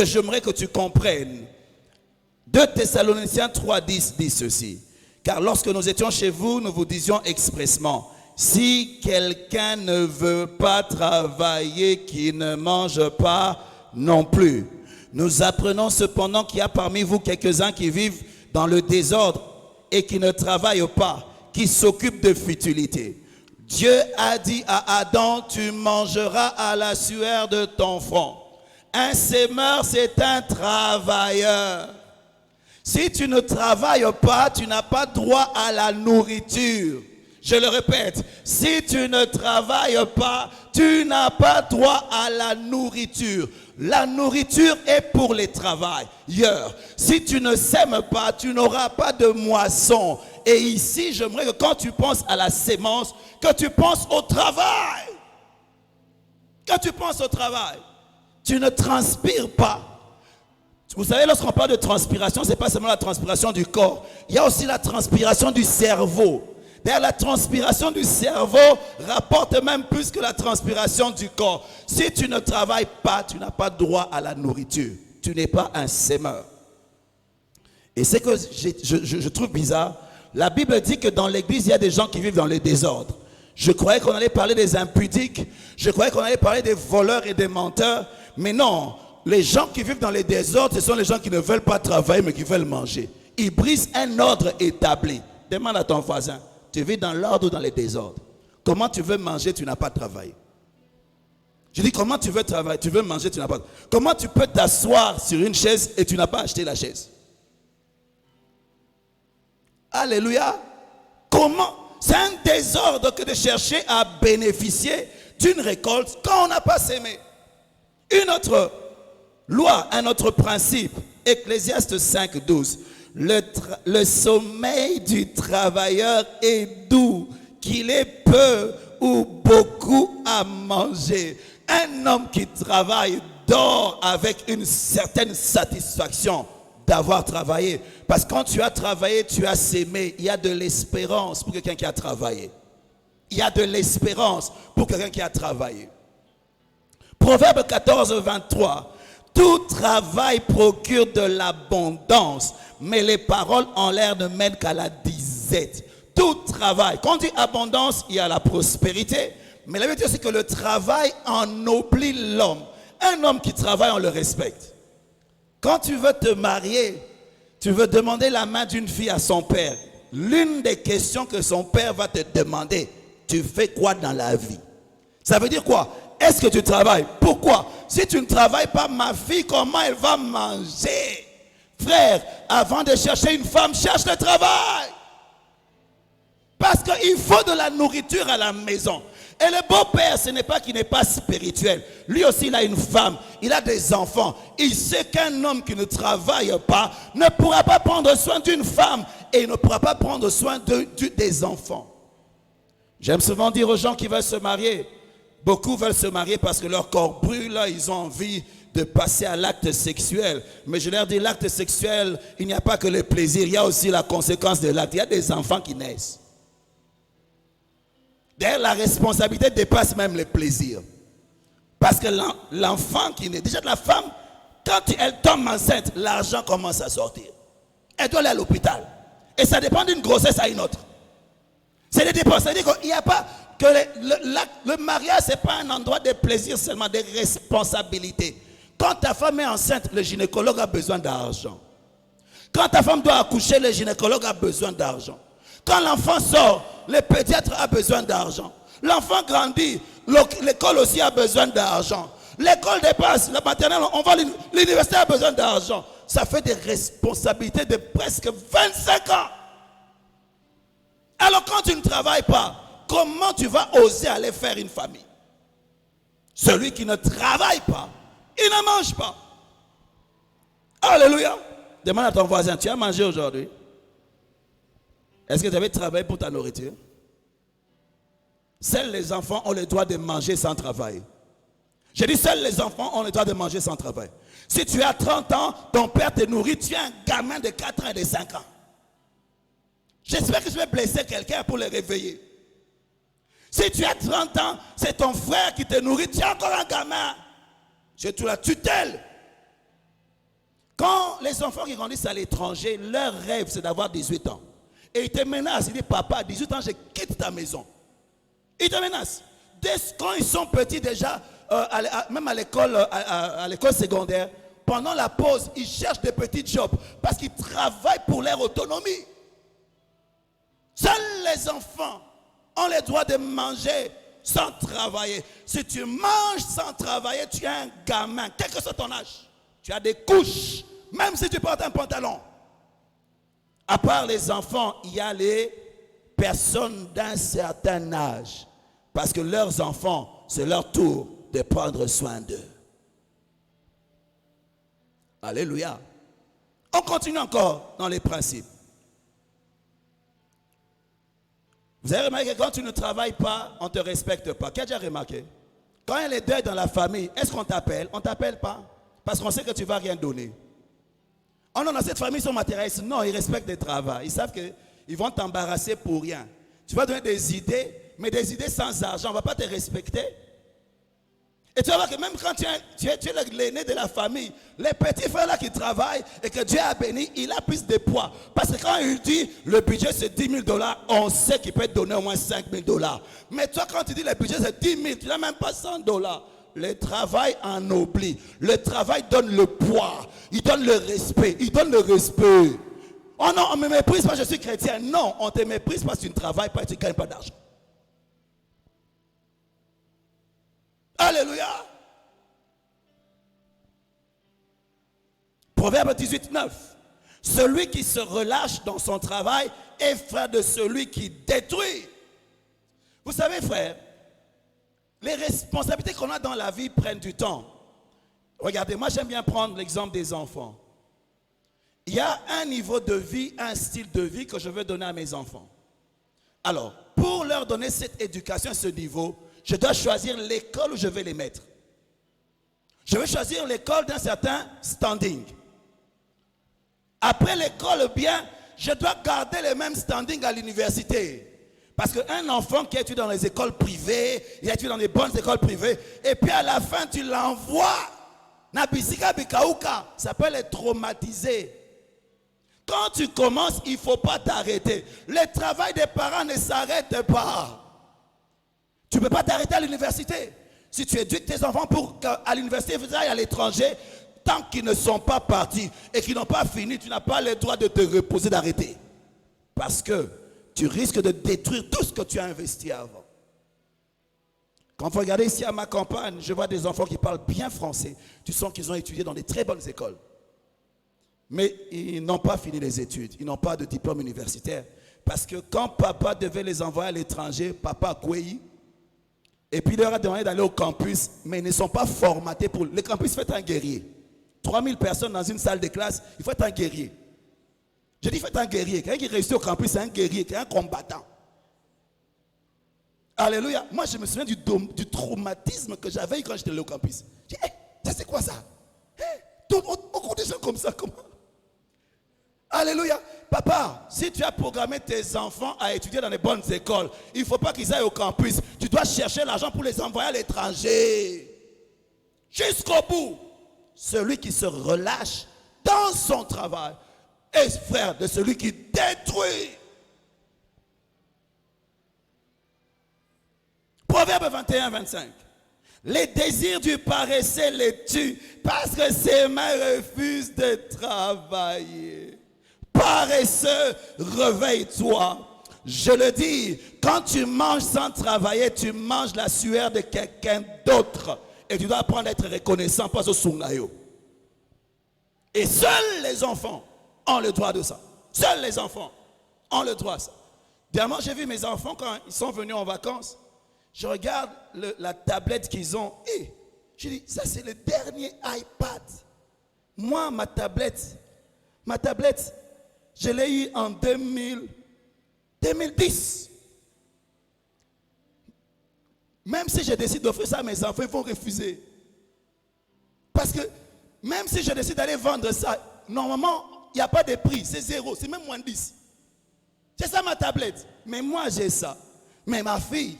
que j'aimerais que tu comprennes. 2 Thessaloniciens 3:10 dit ceci. Car lorsque nous étions chez vous, nous vous disions expressement, si quelqu'un ne veut pas travailler, qu'il ne mange pas non plus. Nous apprenons cependant qu'il y a parmi vous quelques-uns qui vivent dans le désordre et qui ne travaillent pas, qui s'occupent de futilités. Dieu a dit à Adam, tu mangeras à la sueur de ton front. Un semeur, c'est un travailleur. Si tu ne travailles pas, tu n'as pas droit à la nourriture. Je le répète, si tu ne travailles pas, tu n'as pas droit à la nourriture. La nourriture est pour les travailleurs. Si tu ne sèmes pas, tu n'auras pas de moisson. Et ici, j'aimerais que quand tu penses à la sémence, que tu penses au travail. Que tu penses au travail. Tu ne transpires pas. Vous savez, lorsqu'on parle de transpiration, ce n'est pas seulement la transpiration du corps. Il y a aussi la transpiration du cerveau. D'ailleurs, la transpiration du cerveau rapporte même plus que la transpiration du corps. Si tu ne travailles pas, tu n'as pas droit à la nourriture. Tu n'es pas un sémeur. Et c'est que je trouve bizarre. La Bible dit que dans l'église, il y a des gens qui vivent dans le désordre. Je croyais qu'on allait parler des impudiques. Je croyais qu'on allait parler des voleurs et des menteurs. Mais non. Les gens qui vivent dans les désordres, ce sont les gens qui ne veulent pas travailler, mais qui veulent manger. Ils brisent un ordre établi. Demande à ton voisin, tu vis dans l'ordre ou dans les désordres? Comment tu veux manger, tu n'as pas travaillé? Je dis, comment tu veux travailler? Tu veux manger, tu n'as pas. Comment tu peux t'asseoir sur une chaise et tu n'as pas acheté la chaise? Alléluia. Comment? C'est un désordre que de chercher à bénéficier d'une récolte quand on n'a pas sémé. Une autre loi, un autre principe, Ecclésiaste 5:12. Le sommeil du travailleur est doux, qu'il ait peu ou beaucoup à manger. Un homme qui travaille dort avec une certaine satisfaction d'avoir travaillé. Parce que quand tu as travaillé, tu as sémé. Il y a de l'espérance pour quelqu'un qui a travaillé. Il y a de l'espérance pour quelqu'un qui a travaillé. Proverbe 14:23. Tout travail procure de l'abondance, mais les paroles en l'air ne mènent qu'à la disette. Tout travail. Quand on dit abondance, il y a la prospérité, mais la vérité c'est que le travail ennoblit l'homme. Un homme qui travaille, on le respecte. Quand tu veux te marier, tu veux demander la main d'une fille à son père. L'une des questions que son père va te demander, tu fais quoi dans la vie? Ça veut dire quoi? Est-ce que tu travailles? Pourquoi? Si tu ne travailles pas, ma fille, comment elle va manger? Frère, avant de chercher une femme, cherche le travail. Parce qu'il faut de la nourriture à la maison. Et le beau-père, ce n'est pas qu'il n'est pas spirituel. Lui aussi, il a une femme, il a des enfants. Il sait qu'un homme qui ne travaille pas ne pourra pas prendre soin d'une femme et il ne pourra pas prendre soin des enfants. J'aime souvent dire aux gens qui veulent se marier, beaucoup veulent se marier parce que leur corps brûle, ils ont envie de passer à l'acte sexuel. Mais je leur dis, l'acte sexuel, il n'y a pas que le plaisir, il y a aussi la conséquence de l'acte. Il y a des enfants qui naissent. D'ailleurs, la responsabilité dépasse même le plaisir. Parce que l'enfant qui naît, déjà la femme, quand elle tombe enceinte, l'argent commence à sortir. Elle doit aller à l'hôpital. Et ça dépend d'une grossesse à une autre. C'est des dépenses. C'est-à-dire qu'il n'y a pas que le mariage, ce n'est pas un endroit de plaisir, seulement de responsabilité. Quand ta femme est enceinte, le gynécologue a besoin d'argent. Quand ta femme doit accoucher, le gynécologue a besoin d'argent. Quand l'enfant sort, le pédiatre a besoin d'argent. L'enfant grandit, l'école aussi a besoin d'argent. L'école dépasse, la maternelle, on va l'université a besoin d'argent. Ça fait des responsabilités de presque 25 ans. Alors quand tu ne travailles pas, comment tu vas oser aller faire une famille? Celui qui ne travaille pas, il ne mange pas. Alléluia. Demande à ton voisin, tu as mangé aujourd'hui? Est-ce que tu avais travaillé pour ta nourriture? Seuls les enfants ont le droit de manger sans travail. J'ai dit, seuls les enfants ont le droit de manger sans travail. Si tu as 30 ans, ton père te nourrit, tu es un gamin de 4 ans et de 5 ans. J'espère que je vais blesser quelqu'un pour le réveiller. Si tu as 30 ans, c'est ton frère qui te nourrit, tu es encore un gamin. J'ai toute la tutelle. les enfants qui grandissent à l'étranger, leur rêve, c'est d'avoir 18 ans. Et ils te menacent. Ils disent, papa, à 18 ans, je quitte ta maison. Ils te menacent. Dès quand ils sont petits déjà, même à l'école secondaire, pendant la pause, ils cherchent des petits jobs parce qu'ils travaillent pour leur autonomie. Seuls les enfants ont le droit de manger sans travailler. Si tu manges sans travailler, tu es un gamin, quel que soit ton âge. Tu as des couches, même si tu portes un pantalon. À part les enfants, il y a les personnes d'un certain âge. Parce que leurs enfants, c'est leur tour de prendre soin d'eux. Alléluia. On continue encore dans les principes. Vous avez remarqué que quand tu ne travailles pas, on ne te respecte pas. Qui a déjà remarqué? Quand il y a les deuils dans la famille, est-ce qu'on t'appelle? On ne t'appelle pas. Parce qu'on sait que tu ne vas rien donner. Oh non, dans cette famille, ils sont matérialistes. Non, ils respectent le travail. Ils savent qu'ils vont t'embarrasser pour rien. Tu vas donner des idées, mais des idées sans argent. On ne va pas te respecter. Et tu vas voir que même quand tu es l'aîné de la famille, les petits frères là qui travaillent et que Dieu a béni, il a plus de poids. Parce que quand il dit le budget c'est 10 000 $, on sait qu'il peut te donner au moins 5 000 $. Mais toi quand tu dis le budget c'est 10 000, tu n'as même pas 100 $. Le travail ennoblit. Le travail donne le poids. Il donne le respect. Il donne le respect. Oh non, on me méprise parce que je suis chrétien. Non, on te méprise parce que tu ne travailles pas et tu ne gagnes pas d'argent. Alléluia. Proverbe 18, 9. Celui qui se relâche dans son travail est frère de celui qui détruit. Vous savez, frère, les responsabilités qu'on a dans la vie prennent du temps. Regardez, moi j'aime bien prendre l'exemple des enfants. Il y a un niveau de vie, un style de vie que je veux donner à mes enfants. Alors, pour leur donner cette éducation, ce niveau, je dois choisir l'école où je vais les mettre. Je vais choisir l'école d'un certain standing. Après l'école, bien, je dois garder le même standing à l'université. Parce qu'un enfant qui étudie dans les écoles privées, il étudie dans les bonnes écoles privées, et puis à la fin, tu l'envoies. Ça peut les traumatiser. Quand tu commences, il ne faut pas t'arrêter. Le travail des parents ne s'arrête pas. Tu ne peux pas t'arrêter à l'université. Si tu éduques tes enfants pour qu'à l'université, ils aillent à l'étranger, tant qu'ils ne sont pas partis et qu'ils n'ont pas fini, tu n'as pas le droit de te reposer, d'arrêter. Parce que tu risques de détruire tout ce que tu as investi avant. Quand vous regardez ici à ma campagne, je vois des enfants qui parlent bien français. Tu sens qu'ils ont étudié dans des très bonnes écoles. Mais ils n'ont pas fini les études. Ils n'ont pas de diplôme universitaire. Parce que quand papa devait les envoyer à l'étranger, papa a couillé. Et puis il leur a demandé d'aller au campus, mais ils ne sont pas formatés pour... Le campus, il faut être un guerrier. 3000 personnes dans une salle de classe, il faut être un guerrier. Je dis, il faut être un guerrier. Quelqu'un qui réussit au campus, c'est un guerrier, c'est un combattant. Alléluia. Moi, je me souviens du traumatisme que j'avais quand j'étais allé au campus. Je dis, ça c'est quoi ça? Beaucoup de gens comme ça, comment? Alléluia. Papa, si tu as programmé tes enfants à étudier dans les bonnes écoles, il ne faut pas qu'ils aillent au campus. Tu dois chercher l'argent pour les envoyer à l'étranger. Jusqu'au bout. Celui qui se relâche dans son travail est frère de celui qui détruit. Proverbe 21, 25. Les désirs du paresseux les tuent parce que ses mains refusent de travailler. Paresseux, réveille-toi. Je le dis, quand tu manges sans travailler, tu manges la sueur de quelqu'un d'autre. Et tu dois apprendre à être reconnaissant, pas au sungayo. Et seuls les enfants ont le droit de ça. Seuls les enfants ont le droit de ça. Dernièrement, j'ai vu mes enfants quand ils sont venus en vacances. Je regarde la tablette qu'ils ont. Et je dis, ça c'est le dernier iPad. Moi, ma tablette, je l'ai eu en 2010. Même si je décide d'offrir ça à mes enfants, ils vont refuser. Parce que même si je décide d'aller vendre ça, normalement, il n'y a pas de prix, c'est 0, c'est même moins 10. C'est ça ma tablette. Mais moi, j'ai ça. Mais ma fille,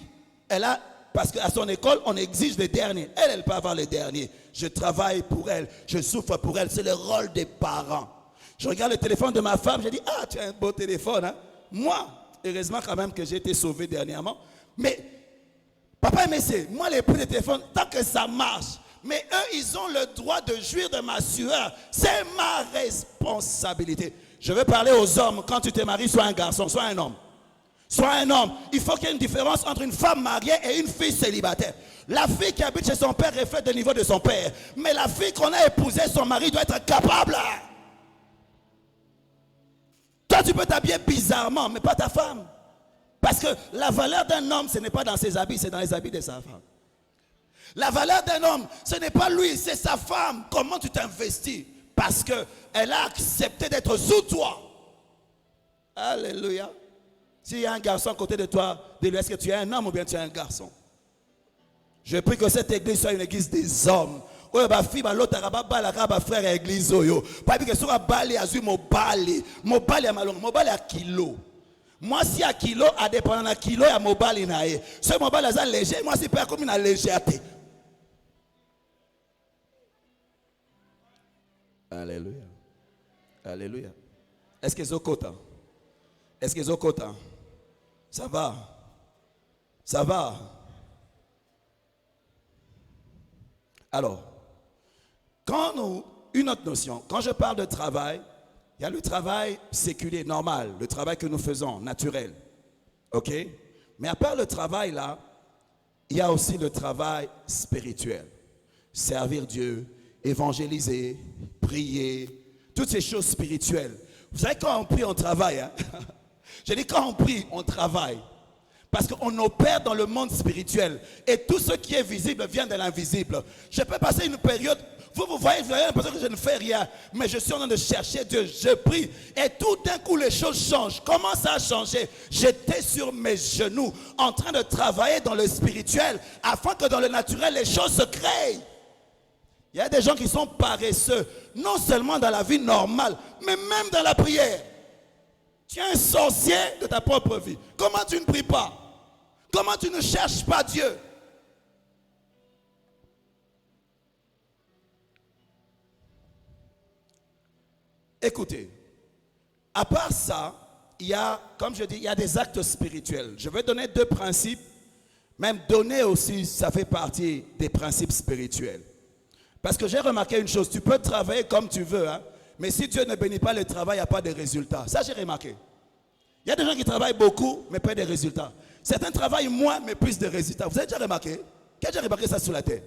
elle a, parce qu'à son école, on exige les derniers. Elle peut avoir les derniers. Je travaille pour elle, je souffre pour elle. C'est le rôle des parents. Je regarde le téléphone de ma femme, je dis, ah, tu as un beau téléphone. Hein? Moi, heureusement quand même que j'ai été sauvé dernièrement. Mais, papa et messieurs, moi, les prix de téléphone, tant que ça marche, mais eux, ils ont le droit de jouir de ma sueur. C'est ma responsabilité. Je veux parler aux hommes. Quand tu te maries, sois un garçon, sois un homme. Sois un homme. Il faut qu'il y ait une différence entre une femme mariée et une fille célibataire. La fille qui habite chez son père reflète le niveau de son père. Mais la fille qu'on a épousée, son mari doit être capable. Toi, tu peux t'habiller bizarrement, mais pas ta femme. Parce que la valeur d'un homme, ce n'est pas dans ses habits, c'est dans les habits de sa femme. La valeur d'un homme, ce n'est pas lui, c'est sa femme. Comment tu t'investis? Parce qu'elle a accepté d'être sous toi. Alléluia. S'il y a un garçon à côté de toi, dis-lui, est-ce que tu es un homme ou bien tu es un garçon? Je prie que cette église soit une église des hommes. Oyo ba fi ba lota ba bala ka ba frère église oyo. Pas que soit bali azu mobali ya malongo, mobali ya kilo. Moi si à kilo a dépendant na kilo ya mobali na ye. Ce mobali est léger, moi si pas comme une légèreté. Alléluia. Alléluia. Est-ce que Zokota? Est-ce que Zokota? Ça va? Ça va? Alors, une autre notion, quand je parle de travail, il y a le travail séculier, normal, le travail que nous faisons, naturel. Ok? Mais à part le travail là, il y a aussi le travail spirituel. Servir Dieu, évangéliser, prier, toutes ces choses spirituelles. Vous savez, quand on prie, on travaille. Hein? Je dis quand on prie, on travaille. Parce qu'on opère dans le monde spirituel. Et tout ce qui est visible vient de l'invisible. Je peux passer une période, vous voyez, vous avez l'impression que je ne fais rien. Mais je suis en train de chercher Dieu, je prie. Et tout d'un coup, les choses changent. Comment ça a changé? J'étais sur mes genoux, en train de travailler dans le spirituel, afin que dans le naturel, les choses se créent. Il y a des gens qui sont paresseux, non seulement dans la vie normale, mais même dans la prière. Tu es un sorcier de ta propre vie. Comment tu ne pries pas? Comment tu ne cherches pas Dieu? Écoutez, à part ça, il y a, comme je dis, il y a des actes spirituels. Je vais donner deux principes. Même donner aussi, ça fait partie des principes spirituels. Parce que j'ai remarqué une chose, tu peux travailler comme tu veux, hein, mais si Dieu ne bénit pas le travail, il n'y a pas de résultat. Ça, j'ai remarqué. Il y a des gens qui travaillent beaucoup, mais pas de résultats. Certains travaillent moins, mais plus de résultats. Vous avez déjà remarqué? Qui a déjà remarqué ça sur la terre?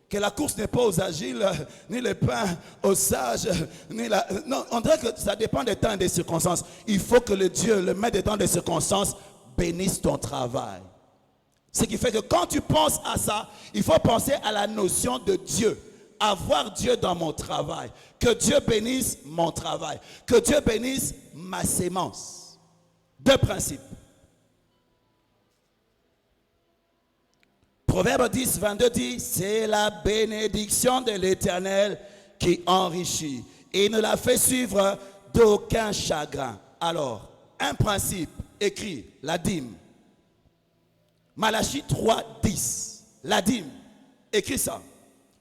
Que la course n'est pas aux agiles, ni le pain aux sages, ni la... Non, on dirait que ça dépend des temps et des circonstances. Il faut que le Dieu, le maître des temps et des circonstances, bénisse ton travail. Ce qui fait que quand tu penses à ça, il faut penser à la notion de Dieu. Avoir Dieu dans mon travail. Que Dieu bénisse mon travail. Que Dieu bénisse ma sémence. Deux principes. Proverbe 10, 22 dit, c'est la bénédiction de l'Éternel qui enrichit et ne la fait suivre d'aucun chagrin. Alors, un principe écrit, la dîme. Malachie 3, 10. La dîme. Écris ça.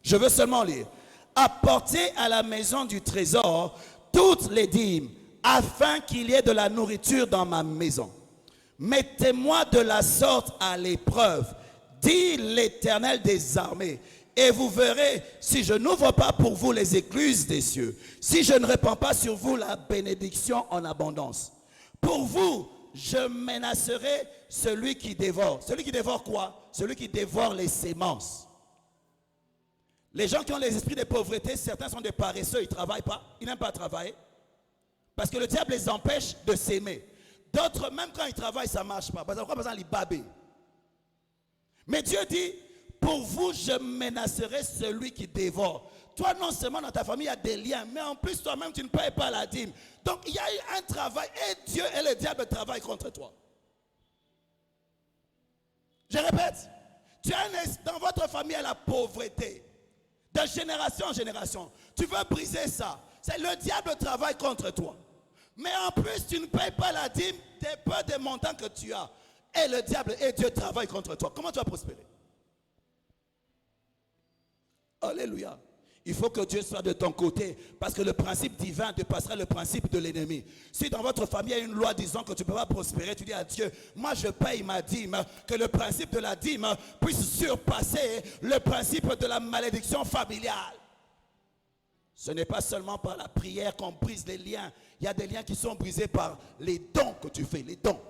Je veux seulement lire. Apportez à la maison du trésor toutes les dîmes, afin qu'il y ait de la nourriture dans ma maison. Mettez-moi de la sorte à l'épreuve, dit l'Éternel des armées, et vous verrez si je n'ouvre pas pour vous les écluses des cieux, si je ne répands pas sur vous la bénédiction en abondance. Pour vous, je menacerai celui qui dévore. Celui qui dévore quoi? Celui qui dévore les sémences. Les gens qui ont les esprits de pauvreté, certains sont des paresseux, ils ne travaillent pas, ils n'aiment pas travailler. Parce que le diable les empêche de s'aimer. D'autres, même quand ils travaillent, ça ne marche pas. Parce qu'ils babent. Mais Dieu dit, pour vous, je menacerai celui qui dévore. Toi, non seulement dans ta famille, il y a des liens, mais en plus, toi-même, tu ne payes pas la dîme. Donc, il y a eu un travail, et Dieu et le diable travaillent contre toi. Je répète, dans votre famille, il y a la pauvreté. De génération en génération. Tu veux briser ça. C'est le diable travaille contre toi. Mais en plus, tu ne payes pas la dîme des peu des montants que tu as. Et le diable et Dieu travaillent contre toi. Comment tu vas prospérer? Alléluia. Il faut que Dieu soit de ton côté, parce que le principe divin dépassera le principe de l'ennemi. Si dans votre famille il y a une loi disant que tu ne peux pas prospérer, tu dis à Dieu, moi je paye ma dîme, que le principe de la dîme puisse surpasser le principe de la malédiction familiale. Ce n'est pas seulement par la prière qu'on brise les liens. Il y a des liens qui sont brisés par les dons que tu fais, les dons.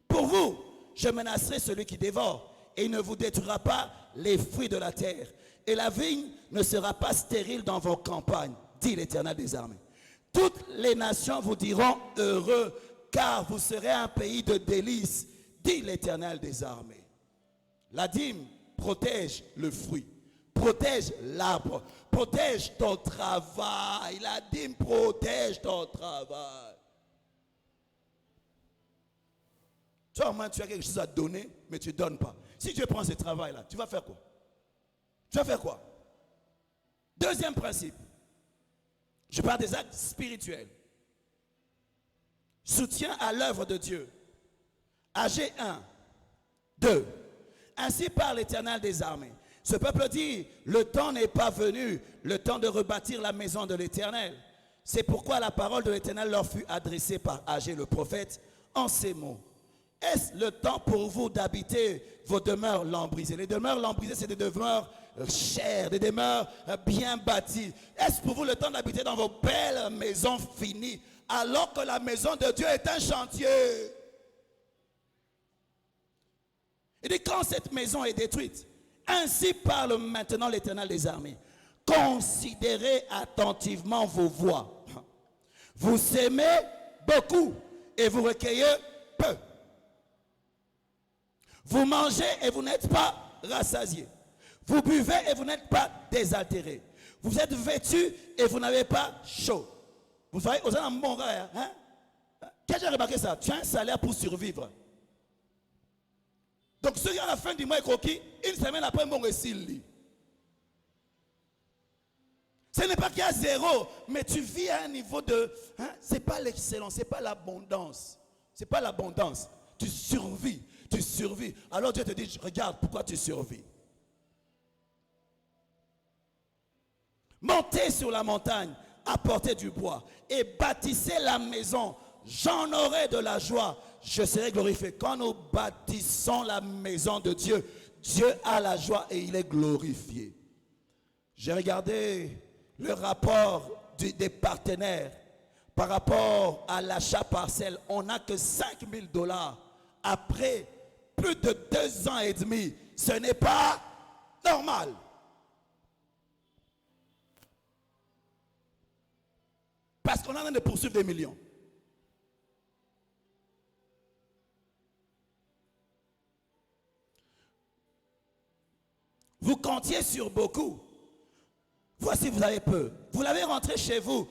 Pour vous, je menacerai celui qui dévore, et il ne vous détruira pas les fruits de la terre. Et la vigne ne sera pas stérile dans vos campagnes, dit l'Éternel des armées. Toutes les nations vous diront heureux, car vous serez un pays de délices, dit l'Éternel des armées. La dîme protège le fruit, protège l'arbre, protège ton travail. La dîme protège ton travail. Toi, au moins, tu as quelque chose à donner, mais tu ne donnes pas. Si Dieu prend ce travail-là, tu vas faire quoi? Tu vas faire quoi? Deuxième principe. Je parle des actes spirituels. Soutien à l'œuvre de Dieu. AG 1, 2. Ainsi parle l'Éternel des armées. Ce peuple dit, le temps n'est pas venu, le temps de rebâtir la maison de l'Éternel. C'est pourquoi la parole de l'Éternel leur fut adressée par AG le prophète en ces mots. Est-ce le temps pour vous d'habiter vos demeures lambrisées? Les demeures lambrisées, c'est des demeures chères, des demeures bien bâties. Est-ce pour vous le temps d'habiter dans vos belles maisons finies, alors que la maison de Dieu est un chantier? Il dit, quand cette maison est détruite, ainsi parle maintenant l'Éternel des armées. Considérez attentivement vos voies. Vous sémez beaucoup et vous recueillez peu. Vous mangez et vous n'êtes pas rassasiés. Vous buvez et vous n'êtes pas désaltérés. Vous êtes vêtus et vous n'avez pas chaud. Vous savez, aux gens bon gars, hein? Quand j'ai remarqué ça, tu as un salaire pour survivre. Donc ceux qui à la fin du mois est coquille, une semaine après, bon récit. Ce n'est pas qu'il y a zéro, mais tu vis à un niveau de... Hein, ce n'est pas l'excellence, ce n'est pas l'abondance. Ce n'est pas l'abondance. Tu survis. Tu survis. Alors Dieu te dit, regarde pourquoi tu survis. Montez sur la montagne, apportez du bois et bâtissez la maison. J'en aurai de la joie, je serai glorifié. Quand nous bâtissons la maison de Dieu, Dieu a la joie et il est glorifié. J'ai regardé le rapport des partenaires par rapport à l'achat parcelle. On n'a que $5,000 après plus de 2 ans et demi. Ce n'est pas normal. Parce qu'on est en train de poursuivre des millions. Vous comptiez sur beaucoup. Voici, vous avez peu. Vous l'avez rentré chez vous.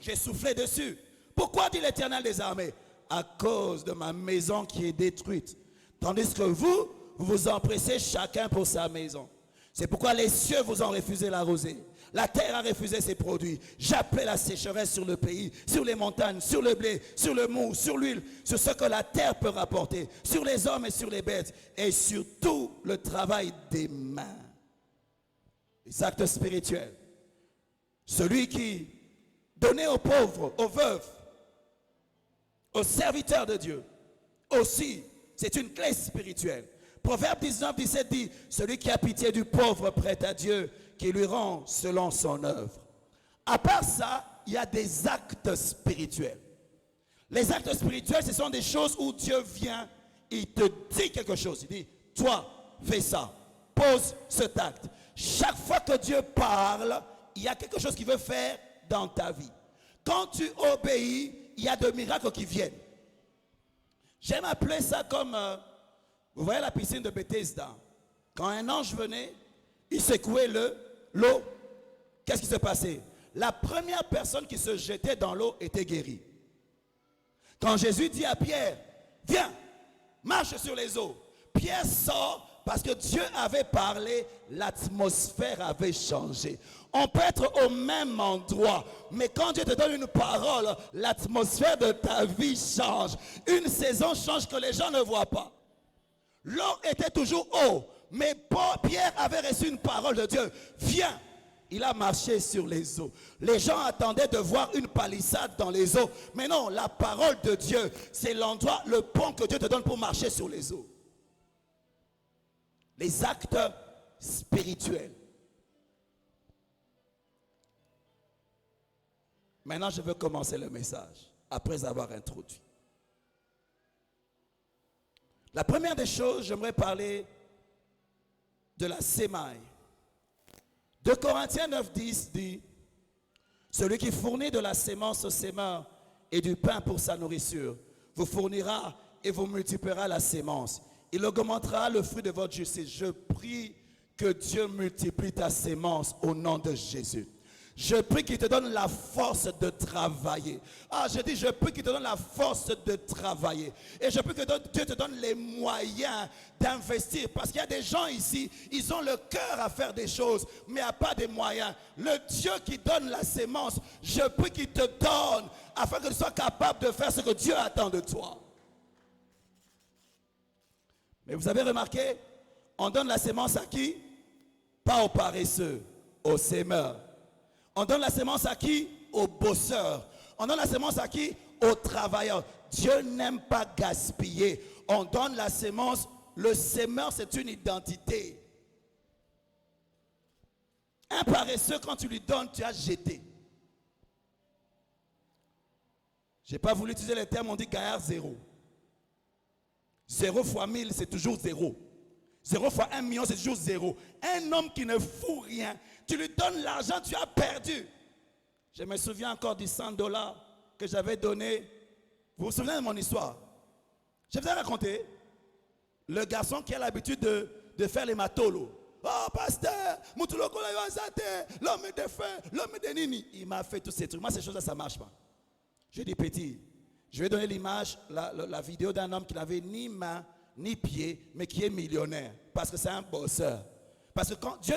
J'ai soufflé dessus. Pourquoi, dit l'Éternel des armées? À cause de ma maison qui est détruite. Tandis que vous vous empressez chacun pour sa maison. C'est pourquoi les cieux vous ont refusé la rosée. La terre a refusé ses produits. J'appelle la sécheresse sur le pays, sur les montagnes, sur le blé, sur le mou, sur l'huile, sur ce que la terre peut rapporter, sur les hommes et sur les bêtes, et sur tout le travail des mains. Les actes spirituels. Celui qui donnait aux pauvres, aux veuves, aux serviteurs de Dieu, aussi, c'est une clé spirituelle. Proverbe 19, 17 dit, celui qui a pitié du pauvre prête à Dieu, qui lui rend selon son œuvre. À part ça, il y a des actes spirituels. Les actes spirituels, ce sont des choses où Dieu vient, il te dit quelque chose. Il dit, toi, fais ça, pose cet acte. Chaque fois que Dieu parle, il y a quelque chose qu'il veut faire dans ta vie. Quand tu obéis, il y a des miracles qui viennent. J'aime appeler ça comme, vous voyez la piscine de Bethesda. Quand un ange venait, il secouait l'eau. Qu'est-ce qui se passait? La première personne qui se jetait dans l'eau était guérie. Quand Jésus dit à Pierre, viens, marche sur les eaux. Pierre sort parce que Dieu avait parlé, l'atmosphère avait changé. On peut être au même endroit, mais quand Dieu te donne une parole, l'atmosphère de ta vie change. Une saison change que les gens ne voient pas. L'eau était toujours haut, Mais Pierre avait reçu une parole de Dieu. Viens. Il a marché sur les eaux. Les gens attendaient de voir une palissade dans les eaux. Mais non, la parole de Dieu, c'est l'endroit, le pont que Dieu te donne pour marcher sur les eaux. Les actes spirituels. Maintenant, je veux commencer le message, après avoir introduit. La première des choses, j'aimerais parler de la sémaille. 2 Corinthiens 9:10 dit, celui qui fournit de la sémence au sémeur et du pain pour sa nourriture, vous fournira et vous multipliera la sémence. Il augmentera le fruit de votre justice. Je prie que Dieu multiplie ta sémence au nom de Jésus. Je prie qu'il te donne la force de travailler. Je dis, je prie qu'il te donne la force de travailler. Et je prie que Dieu te donne les moyens d'investir. Parce qu'il y a des gens ici, ils ont le cœur à faire des choses, mais il n'y a pas de moyens. Le Dieu qui donne la sémence, je prie qu'il te donne, afin que tu sois capable de faire ce que Dieu attend de toi. Mais vous avez remarqué, on donne la sémence à qui? Pas aux paresseux, aux sémeurs. On donne la sémence à qui? Aux bosseurs. On donne la sémence à qui? Aux travailleurs. Dieu n'aime pas gaspiller. On donne la sémence. Le sémeur, c'est une identité. Un paresseux, quand tu lui donnes, tu as jeté. Je n'ai pas voulu utiliser les termes, on dit gaillard zéro. 0 fois 1000, c'est toujours 0. 0 fois 1 million, c'est toujours 0. Un homme qui ne fout rien, tu lui donnes l'argent, tu as perdu. Je me souviens encore du $100 que j'avais donné. Vous vous souvenez de mon histoire? Je vous ai raconté. Le garçon qui a l'habitude de faire les matolos. Oh, pasteur, l'homme de feu, l'homme de nini. Il m'a fait tous ces trucs. Moi, ces choses-là, ça ne marche pas. Je dis, petit, je vais donner l'image, la vidéo d'un homme qui n'avait ni main, ni pied, mais qui est millionnaire. Parce que c'est un bosseur. Parce que quand Dieu,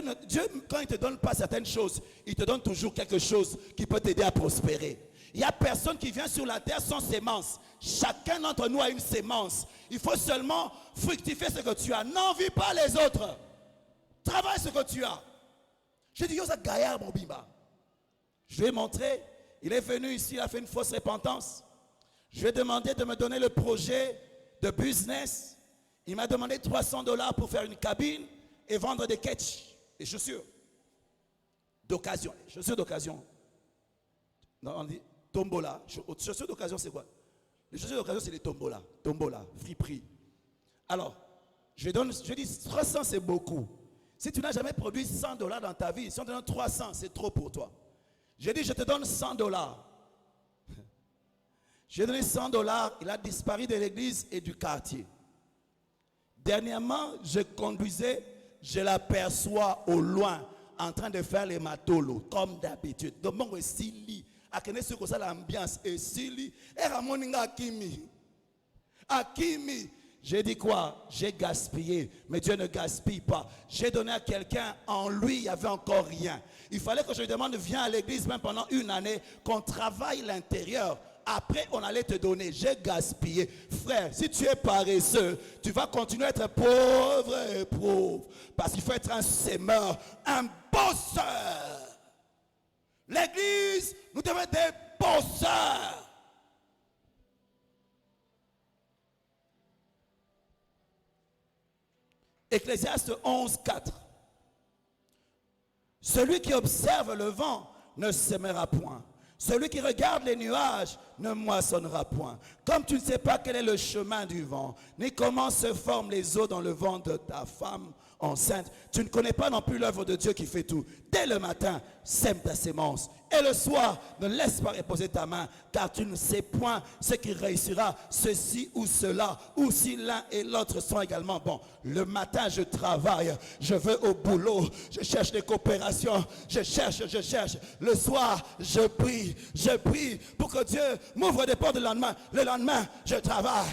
quand il ne te donne pas certaines choses, il te donne toujours quelque chose qui peut t'aider à prospérer. Il n'y a personne qui vient sur la terre sans sémence. Chacun d'entre nous a une sémence. Il faut seulement fructifier ce que tu as. N'envie pas les autres. Travaille ce que tu as. Je dis, yo, ça gaillard, mon bimba. Je vais montrer. Il est venu ici, il a fait une fausse repentance. Je vais demander de me donner le projet de business. Il m'a demandé $300 pour faire une cabine et vendre des ketchs, des chaussures d'occasion. Chaussures d'occasion. Non, on dit tombola. Chaussures d'occasion, c'est quoi? Les chaussures d'occasion, c'est les tombola. Tombola, friperie. Alors, je dis 300, c'est beaucoup. Si tu n'as jamais produit $100 dans ta vie, si on te donne 300, c'est trop pour toi. J'ai dit, je te donne $100. J'ai donné $100, il a disparu de l'église et du quartier. Dernièrement, je conduisais, je l'aperçois au loin, en train de faire les matolos, comme d'habitude. Donc, mon Sili, à connaître ce que ça l'ambiance, et Sili, et Ramoninga Akimi. J'ai dit quoi? J'ai gaspillé, mais Dieu ne gaspille pas. J'ai donné à quelqu'un, en lui, il n'y avait encore rien. Il fallait que je lui demande, viens à l'église, même pendant une année, qu'on travaille l'intérieur. Après, on allait te donner. J'ai gaspillé. Frère, si tu es paresseux, tu vas continuer à être pauvre et pauvre. Parce qu'il faut être un sémeur, un bosseur. L'église, nous devons être des bosseurs. Ecclésiaste 11:4. Celui qui observe le vent ne sèmera point. Celui qui regarde les nuages ne moissonnera point. Comme tu ne sais pas quel est le chemin du vent, ni comment se forment les eaux dans le ventre de ta femme enceinte, tu ne connais pas non plus l'œuvre de Dieu qui fait tout. Dès le matin, sème ta sémence. Et le soir, ne laisse pas reposer ta main, car tu ne sais point ce qui réussira, ceci ou cela, ou si l'un et l'autre sont également bons. Le matin, je travaille, je vais au boulot, je cherche des coopérations, je cherche. Le soir, je prie pour que Dieu m'ouvre des portes le lendemain. Le lendemain, je travaille.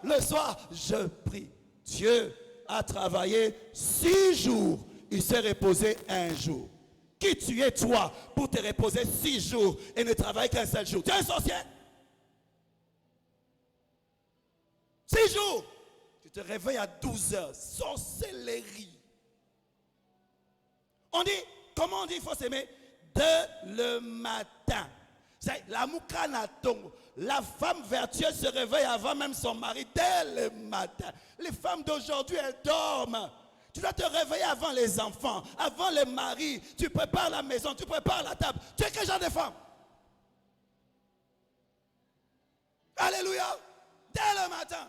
Le soir, je prie. Dieu a travaillé 6 jours, il s'est reposé 1 jour. Qui tu es toi pour te reposer 6 jours et ne travailler qu'un seul jour? Tu es un sorcier. 6 jours, tu te réveilles à 12 heures. Sorcellerie. On dit, comment on dit il faut s'aimer? Dès le matin. La moukana tongo. La femme vertueuse se réveille avant même son mari dès le matin. Les femmes d'aujourd'hui, elles dorment. Tu dois te réveiller avant les enfants, avant les maris. Tu prépares la maison, tu prépares la table. Tu es quel genre de femme? Alléluia. Dès le matin.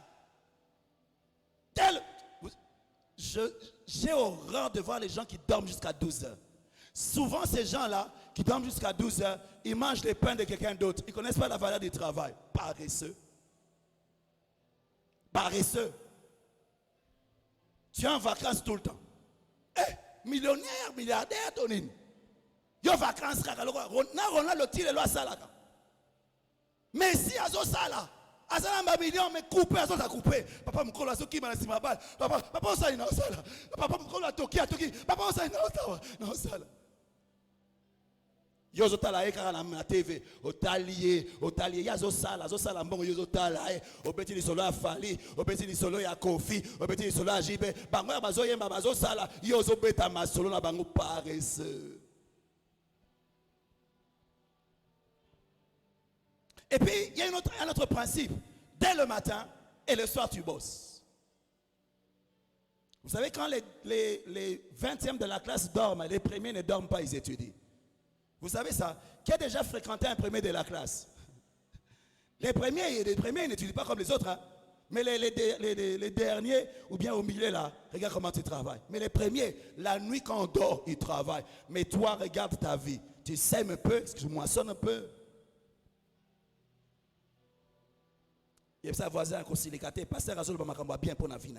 J'ai horreur de voir les gens qui dorment jusqu'à 12 heures. Souvent, ces gens-là qui dorment jusqu'à 12 heures, ils mangent les pains de quelqu'un d'autre. Ils ne connaissent pas la valeur du travail. Paresseux. Paresseux. Tu es en vacances tout le temps. Eh, millionnaire, milliardaire, Tonine. Yo vacances, on a le tir de loi salaka. Mais si à Zosala, à Zalamba million, mais coupé, à Zosa coupé. Papa me colle à Zoki, ma ma balle. Papa, ça, il n'a pas ça. Papa me colle à Toki, Papa, ça, il n'a pas ça. Yo zotala eka na TV otalié yazo sala mbongo yo zotala obeti ni solo afali obeti ni solo ya kofi obeti ni solo ajibe bango ya bazo yemba bazo sala yo zobeta masolo na bango paresseux. Et puis il y a un autre principe. Dès le matin et le soir tu bosses. Vous savez, quand les 20e de la classe dorment, les premiers ne dorment pas, ils étudient. Vous savez ça? Qui a déjà fréquenté un premier de la classe? Les premiers n'étudient pas comme les autres. Hein? Mais les derniers, ou bien au milieu là, regarde comment tu travailles. Mais les premiers, la nuit quand on dort, ils travaillent. Mais toi, regarde ta vie. Tu sèmes un peu, tu moissonnes un peu. Il y a ça voisin qui est pasteur Azul Bamakambo bien pour la vie.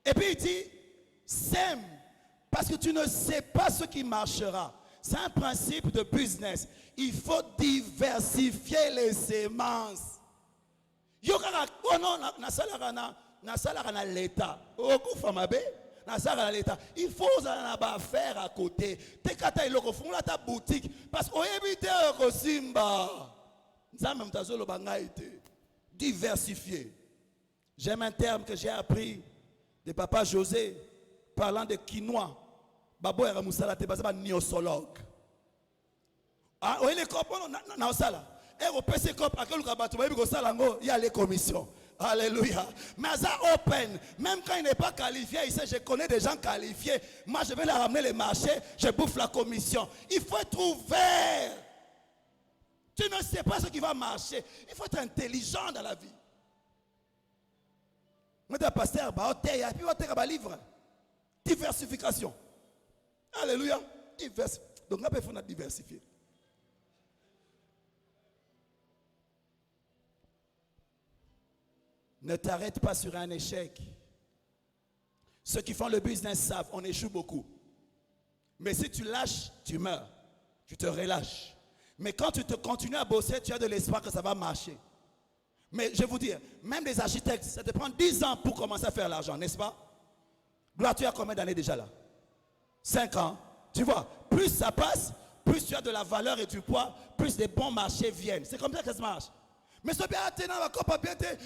Et puis il dit, sème. Parce que tu ne sais pas ce qui marchera. C'est un principe de business. Il faut diversifier les semences. Oh non, l'État. Il faut faire à côté. Ta boutique. Parce qu'on évite diversifier. J'aime un terme que j'ai appris de papa José parlant de quinoa. Babo era musala te basaba niosologue. Ah, oui les copains na osala. Et au PC cop akelu kabato ba biko sala ngo il y a les commissions. Alléluia. Mais ça open, même quand il n'est pas qualifié, il sait je connais des gens qualifiés. Moi je vais leur ramener les marchés, je bouffe la commission. Il faut être ouvert. Tu ne sais pas ce qui va marcher. Il faut être intelligent dans la vie. Moi je pasteur ba hôtel et puis hôtel ba livre. Diversification. Alléluia. Donc, il faut diversifier. Ne t'arrête pas sur un échec. Ceux qui font le business savent, on échoue beaucoup. Mais si tu lâches, tu meurs. Tu te relâches. Mais quand tu te continues à bosser, tu as de l'espoir que ça va marcher. Mais je vais vous dire, même les architectes, ça te prend 10 ans pour commencer à faire l'argent, n'est-ce pas? Gloire, tu as combien d'années déjà là? 5 ans. Tu vois, plus ça passe, plus tu as de la valeur et du poids, plus des bons marchés viennent. C'est comme ça que ça marche. Mais ce bien,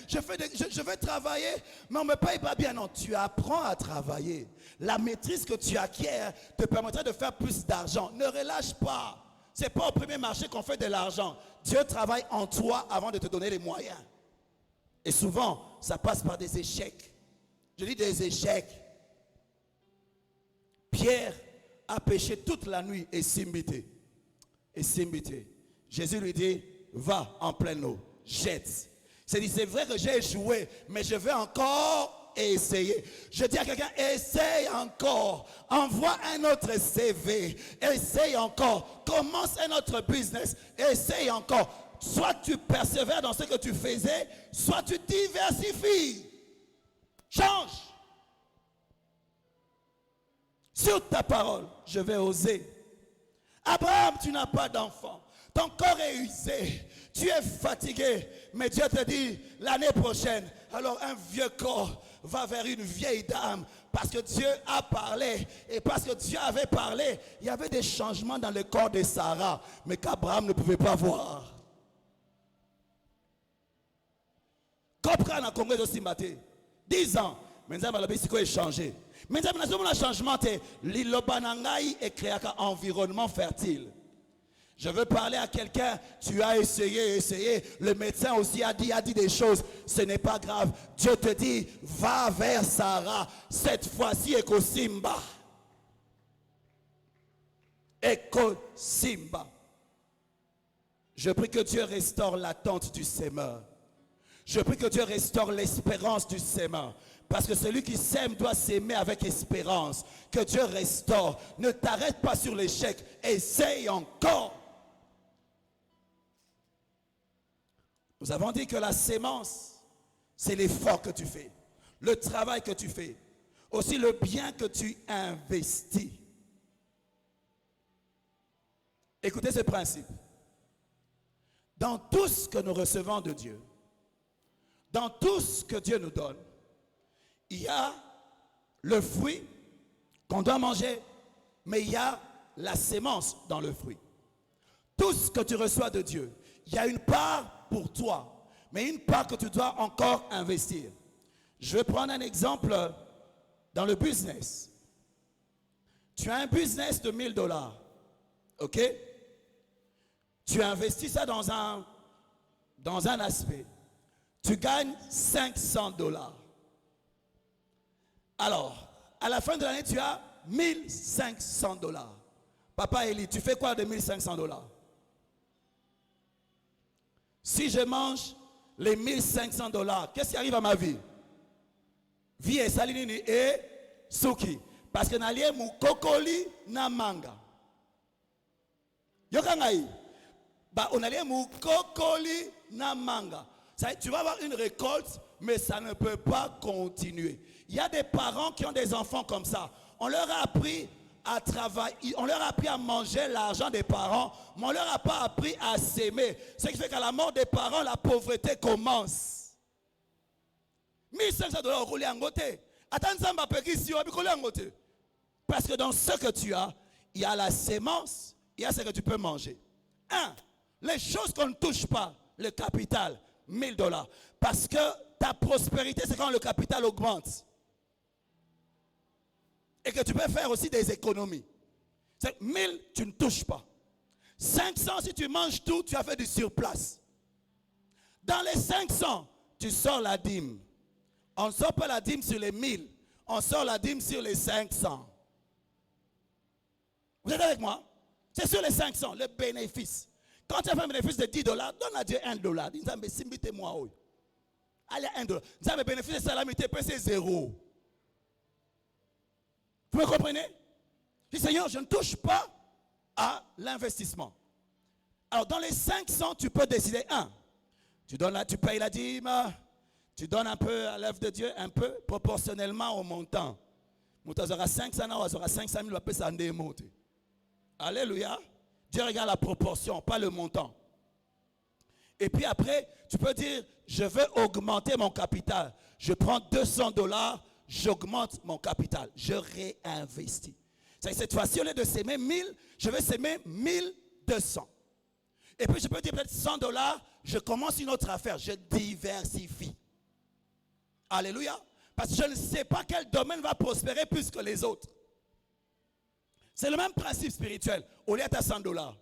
je vais travailler, mais on ne me paye pas bien. Non, tu apprends à travailler. La maîtrise que tu acquiers te permettra de faire plus d'argent. Ne relâche pas. Ce n'est pas au premier marché qu'on fait de l'argent. Dieu travaille en toi avant de te donner les moyens. Et souvent, ça passe par des échecs. Je dis des échecs. Pierre a péché toute la nuit et s'imbité. Jésus lui dit, va en pleine eau, jette. C'est vrai que j'ai échoué, mais je vais encore essayer. Je dis à quelqu'un, essaye encore. Envoie un autre CV. Essaye encore. Commence un autre business. Essaye encore. Soit tu persévères dans ce que tu faisais, soit tu diversifies. Change. Sur ta parole, je vais oser. Abraham, tu n'as pas d'enfant. Ton corps est usé. Tu es fatigué. Mais Dieu te dit, l'année prochaine, alors un vieux corps va vers une vieille dame. Parce que Dieu a parlé. Et parce que Dieu avait parlé, il y avait des changements dans le corps de Sarah. Mais qu'Abraham ne pouvait pas voir. Copra na Congrès de Simbate. 10 ans. Maintenant, la Bésico est changé. Maintenant, le changement est l'Ilobanangaï est créé un environnement fertile. Je veux parler à quelqu'un, tu as essayé. Le médecin aussi a dit des choses. Ce n'est pas grave. Dieu te dit, va vers Sarah. Cette fois-ci, Eko Simba. Eko Simba. Je prie que Dieu restaure l'attente du sémeur. Je prie que Dieu restaure l'espérance du sémeur. Parce que celui qui sème doit s'aimer avec espérance. Que Dieu restaure. Ne t'arrête pas sur l'échec. Essaye encore. Nous avons dit que la sémence, c'est l'effort que tu fais. Le travail que tu fais. Aussi le bien que tu investis. Écoutez ce principe. Dans tout ce que nous recevons de Dieu, dans tout ce que Dieu nous donne, il y a le fruit qu'on doit manger, mais il y a la sémence dans le fruit. Tout ce que tu reçois de Dieu, il y a une part pour toi, mais une part que tu dois encore investir. Je vais prendre un exemple dans le business. Tu as un business de $1000, ok? Tu investis ça dans un aspect. Tu gagnes $500. Alors, à la fin de l'année, tu as $1500. Papa Eli, tu fais quoi de $1500? Si je mange les $1500, qu'est-ce qui arrive à ma vie? Vie et salinini et suki. Parce que n'allié mou kokoli na manga. Yokangai. Bah, on allait mou kokoli na manga. Tu vas avoir une récolte, mais ça ne peut pas continuer. Il y a des parents qui ont des enfants comme ça. On leur a appris à travailler, on leur a appris à manger l'argent des parents, mais on leur a pas appris à s'aimer. Ce qui fait qu'à la mort des parents, la pauvreté commence. $1500 au roulé en côté. Parce que dans ce que tu as, il y a la sémence, il y a ce que tu peux manger. Les choses qu'on ne touche pas, le capital, $1000. Parce que ta prospérité, c'est quand le capital augmente. Et que tu peux faire aussi des économies. 1000, tu ne touches pas. 500, si tu manges tout, tu as fait du surplace. Dans les 500, tu sors la dîme. On ne sort pas la dîme sur les 1000. On sort la dîme sur les 500. Vous êtes avec moi? C'est sur les 500, le bénéfice. Quand tu as fait un bénéfice de $10, donne à Dieu $1. Dis, mais si moi, allez, $1. Dis, mais bénéfice de salamité, c'est 0. Vous me comprenez? Je dis, Seigneur, je ne touche pas à l'investissement. Alors, dans les 500, tu peux décider tu payes la dîme, tu donnes un peu à l'œuvre de Dieu, un peu proportionnellement au montant. Tu auras 500 000, ça monter. Alléluia. Dieu regarde la proportion, pas le montant. Et puis après, tu peux dire, je veux augmenter mon capital. Je prends $200, j'augmente mon capital. Je réinvestis. Cette fois-ci, au lieu de s'aimer 1000, je vais s'aimer 1200. Et puis je peux dire peut-être $100, je commence une autre affaire. Je diversifie. Alléluia. Parce que je ne sais pas quel domaine va prospérer plus que les autres. C'est le même principe spirituel. Au lieu de $100.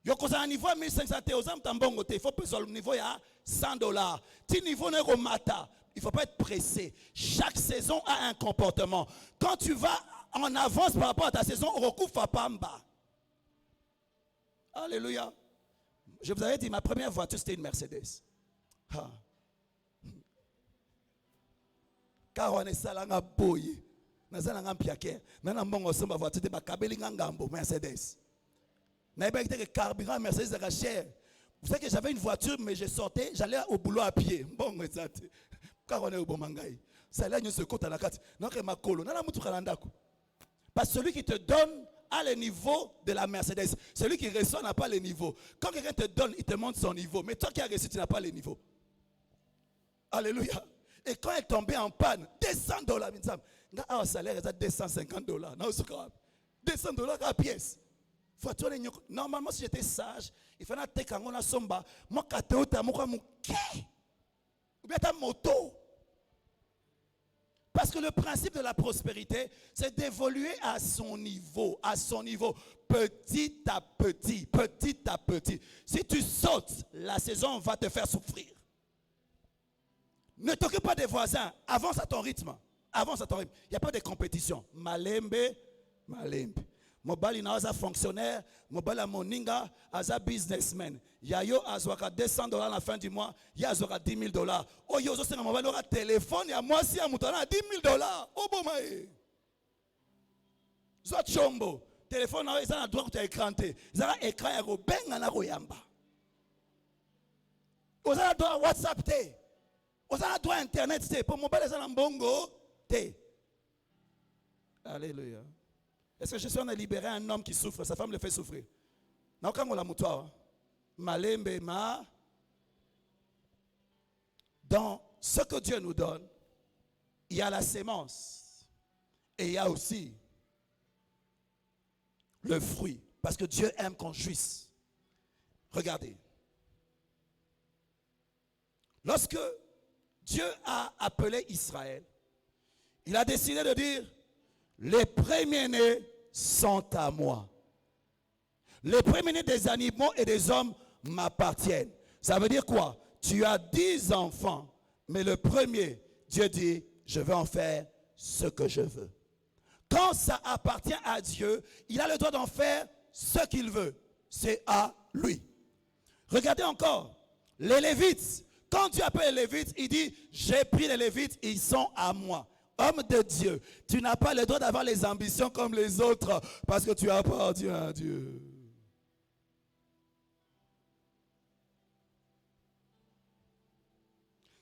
Il faut un niveau à 1500 il faut plus au niveau à $100. Si niveau n'est mata, il ne faut pas être pressé. Chaque saison a un comportement. Quand tu vas en avance par rapport à ta saison, recouvre pamba. Alléluia. Je vous avais dit, ma première voiture, c'était une Mercedes. Car on est salanga boye. Nazalanga piaké. Nana mbongo somba voiture de bakabeli ngambo Mercedes. N'avez pas que carburant Mercedes era cher. Vous savez que j'avais une voiture, mais je sortais, j'allais au boulot à pied. Bon, car on est au Bomangaï. Ça là, nous se compte à la carte. Non, que ma colo. Non, parce que celui qui te donne a le niveau de la Mercedes. Celui qui reçoit n'a pas le niveau. Quand quelqu'un te donne, il te montre son niveau. Mais toi qui as reçu, tu n'as pas le niveau. Alléluia. Et quand elle est tombée en panne, $200, un salaire est à $250. $200 à pièce. Normalement, si j'étais sage, il fallait que je somba. Moi, ou bien ta moto. Parce que le principe de la prospérité, c'est d'évoluer à son niveau, petit à petit, petit à petit. Si tu sautes, la saison va te faire souffrir. Ne t'occupe pas des voisins, avance à ton rythme. Avance à ton rythme. Il n'y a pas de compétition. Malembe. Mobali na aza fonctionnaire, mobali moninga aza businessman. Yayo azwaka $200 à la fin du mois, ya azwaka $10,000. Oyo zo senga mobali aura téléphone ya mwasi ya mutana $10,000. Obomae. Zo chombo. Téléphone na eza na droit à écran te. Eza écran ya ko benga na ko yamba. Oza na droit WhatsApp te. Oza na droit internet te. Pour mobali eza na mbongo te. Alléluia. Est-ce que Jésus en a libéré un homme qui souffre? Sa femme le fait souffrir. Dans ce que Dieu nous donne, il y a la sémence. Et il y a aussi le fruit. Parce que Dieu aime qu'on jouisse. Regardez. Lorsque Dieu a appelé Israël, il a décidé de dire: les premiers-nés sont à moi. Les premiers-nés des animaux et des hommes m'appartiennent. Ça veut dire quoi? Tu as 10 enfants, mais le premier, Dieu dit, je vais en faire ce que je veux. Quand ça appartient à Dieu, il a le droit d'en faire ce qu'il veut. C'est à lui. Regardez encore, les Lévites. Quand Dieu appelle les Lévites, il dit, j'ai pris les Lévites, ils sont à moi. Homme de Dieu, tu n'as pas le droit d'avoir les ambitions comme les autres parce que tu appartiens à Dieu.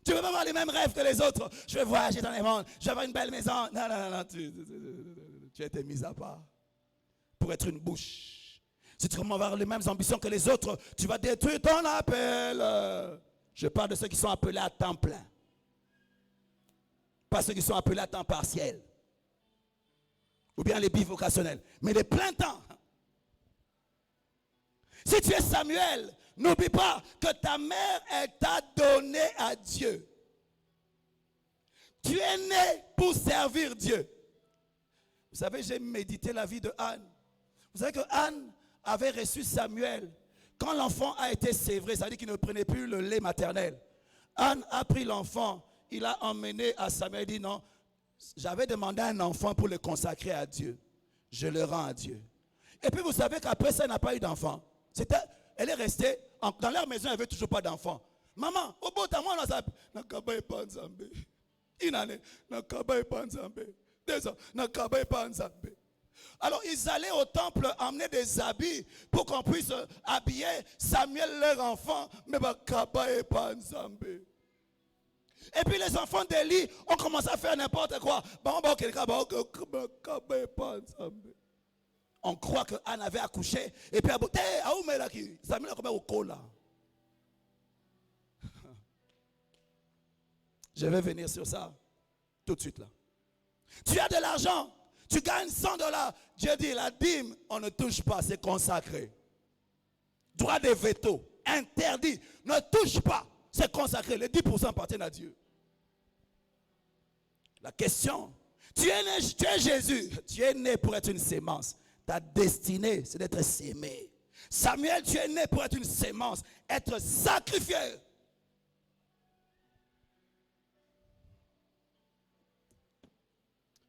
Tu ne veux pas avoir les mêmes rêves que les autres. Je veux voyager dans les mondes, je veux avoir une belle maison. Non, tu as été mis à part pour être une bouche. Si tu commences à avoir les mêmes ambitions que les autres, tu vas détruire ton appel. Je parle de ceux qui sont appelés à temps plein. Pas ceux qui sont appelés à temps partiel. Ou bien les bivocationnels. Mais les plein temps. Si tu es Samuel, n'oublie pas que ta mère, elle t'a donné à Dieu. Tu es né pour servir Dieu. Vous savez, j'ai médité la vie de Anne. Vous savez que Anne avait reçu Samuel. Quand l'enfant a été sévré, ça veut dire qu'il ne prenait plus le lait maternel. Anne a pris l'enfant. Il a emmené à Samuel, il dit non, j'avais demandé un enfant pour le consacrer à Dieu. Je le rends à Dieu. Et puis vous savez qu'après ça, elle n'a pas eu d'enfant. Elle est restée, dans leur maison, elle n'avait toujours pas d'enfant. Maman, au bout de moi, on a alors ils allaient au temple emmener des habits pour qu'on puisse habiller Samuel leur enfant. Mais et puis les enfants d'Élie ont commencé à faire n'importe quoi. On croit que Anne avait accouché. Et puis Samuel a commencé au cola. Je vais venir sur ça tout de suite là. Tu as de l'argent, tu gagnes $100. Dieu dit la dîme, on ne touche pas, c'est consacré. Droit de veto, interdit, ne touche pas. C'est consacré, les 10% appartiennent à Dieu. La question, tu es Jésus, tu es né pour être une sémence. Ta destinée, c'est d'être sémé. Samuel, tu es né pour être une sémence, être sacrifié.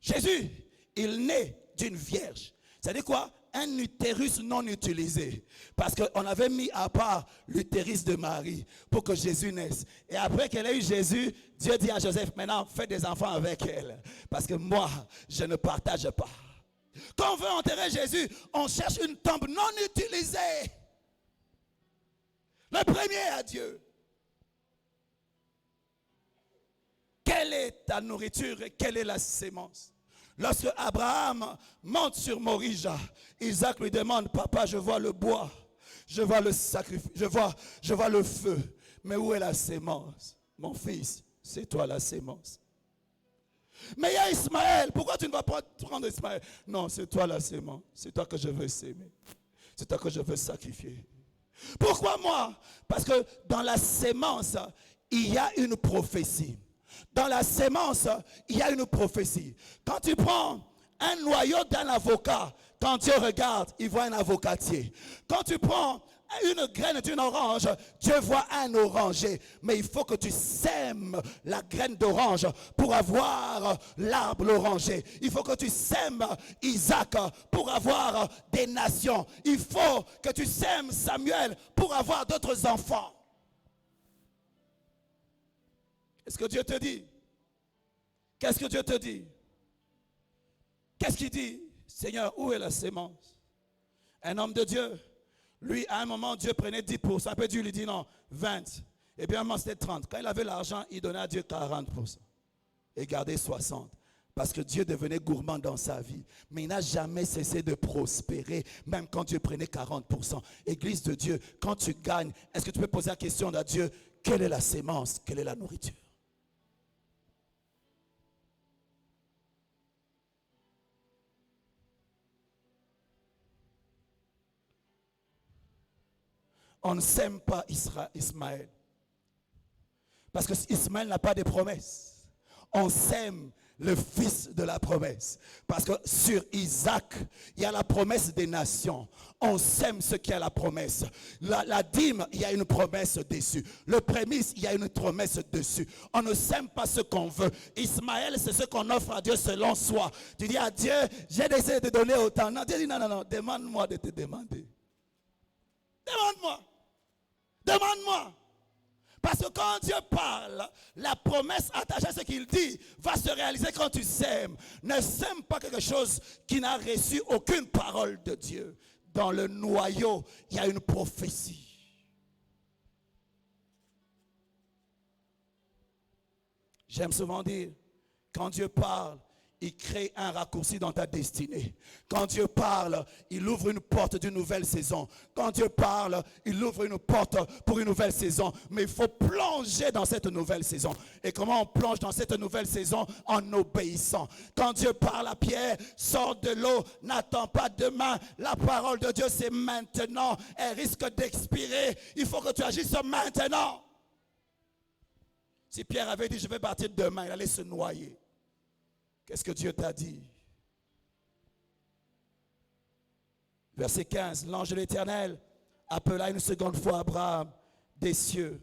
Jésus, il naît d'une vierge. C'est-à-dire quoi? Un utérus non utilisé. Parce qu'on avait mis à part l'utérus de Marie pour que Jésus naisse. Et après qu'elle ait eu Jésus, Dieu dit à Joseph, maintenant fais des enfants avec elle. Parce que moi, je ne partage pas. Quand on veut enterrer Jésus, on cherche une tombe non utilisée. Le premier à Dieu. Quelle est ta nourriture et quelle est la sémence? Lorsque Abraham monte sur Morija, Isaac lui demande, papa, je vois le bois, je vois le sacrifice, je vois le feu, mais où est la sémence? Mon fils, c'est toi la sémence. Mais il y a Ismaël, pourquoi tu ne vas pas prendre Ismaël? Non, c'est toi la sémence, c'est toi que je veux s'aimer, c'est toi que je veux sacrifier. Pourquoi moi? Parce que dans la sémence, il y a une prophétie. Dans la sémence, il y a une prophétie. Quand tu prends un noyau d'un avocat, quand Dieu regarde, il voit un avocatier. Quand tu prends une graine d'une orange, Dieu voit un oranger. Mais il faut que tu sèmes la graine d'orange pour avoir l'arbre l'oranger. Il faut que tu sèmes Isaac pour avoir des nations. Il faut que tu sèmes Samuel pour avoir d'autres enfants. Qu'est-ce que Dieu te dit? Qu'est-ce que Dieu te dit? Qu'est-ce qu'il dit? Seigneur, où est la sémence? Un homme de Dieu, lui, à un moment, Dieu prenait 10%. Après, Dieu lui dit non, 20. Et puis, à un moment, c'était 30. Quand il avait l'argent, il donnait à Dieu 40%. Et gardait 60%. Parce que Dieu devenait gourmand dans sa vie. Mais il n'a jamais cessé de prospérer, même quand Dieu prenait 40%. Église de Dieu, quand tu gagnes, est-ce que tu peux poser la question à Dieu, quelle est la sémence? Quelle est la nourriture? On ne sème pas Ismaël. Parce que Ismaël n'a pas de promesse. On sème le fils de la promesse. Parce que sur Isaac, il y a la promesse des nations. On sème ce qui a la promesse. La dîme, il y a une promesse dessus. Le prémisse, il y a une promesse dessus. On ne sème pas ce qu'on veut. Ismaël, c'est ce qu'on offre à Dieu selon soi. Tu dis à Dieu, j'ai décidé de donner autant. Non, Dieu dit non, demande-moi de te demander. Demande-moi. Demande-moi. Parce que quand Dieu parle, la promesse attachée à ce qu'il dit va se réaliser quand tu sèmes. Ne sème pas quelque chose qui n'a reçu aucune parole de Dieu. Dans le noyau, il y a une prophétie. J'aime souvent dire, quand Dieu parle, il crée un raccourci dans ta destinée. Quand Dieu parle, il ouvre une porte d'une nouvelle saison. Quand Dieu parle, il ouvre une porte pour une nouvelle saison. Mais il faut plonger dans cette nouvelle saison. Et comment on plonge dans cette nouvelle saison? En obéissant. Quand Dieu parle à Pierre, sors de l'eau, n'attends pas demain. La parole de Dieu, c'est maintenant. Elle risque d'expirer. Il faut que tu agisses maintenant. Si Pierre avait dit, je vais partir demain, il allait se noyer. Qu'est-ce que Dieu t'a dit? Verset 15, l'ange de l'Éternel appela une seconde fois Abraham des cieux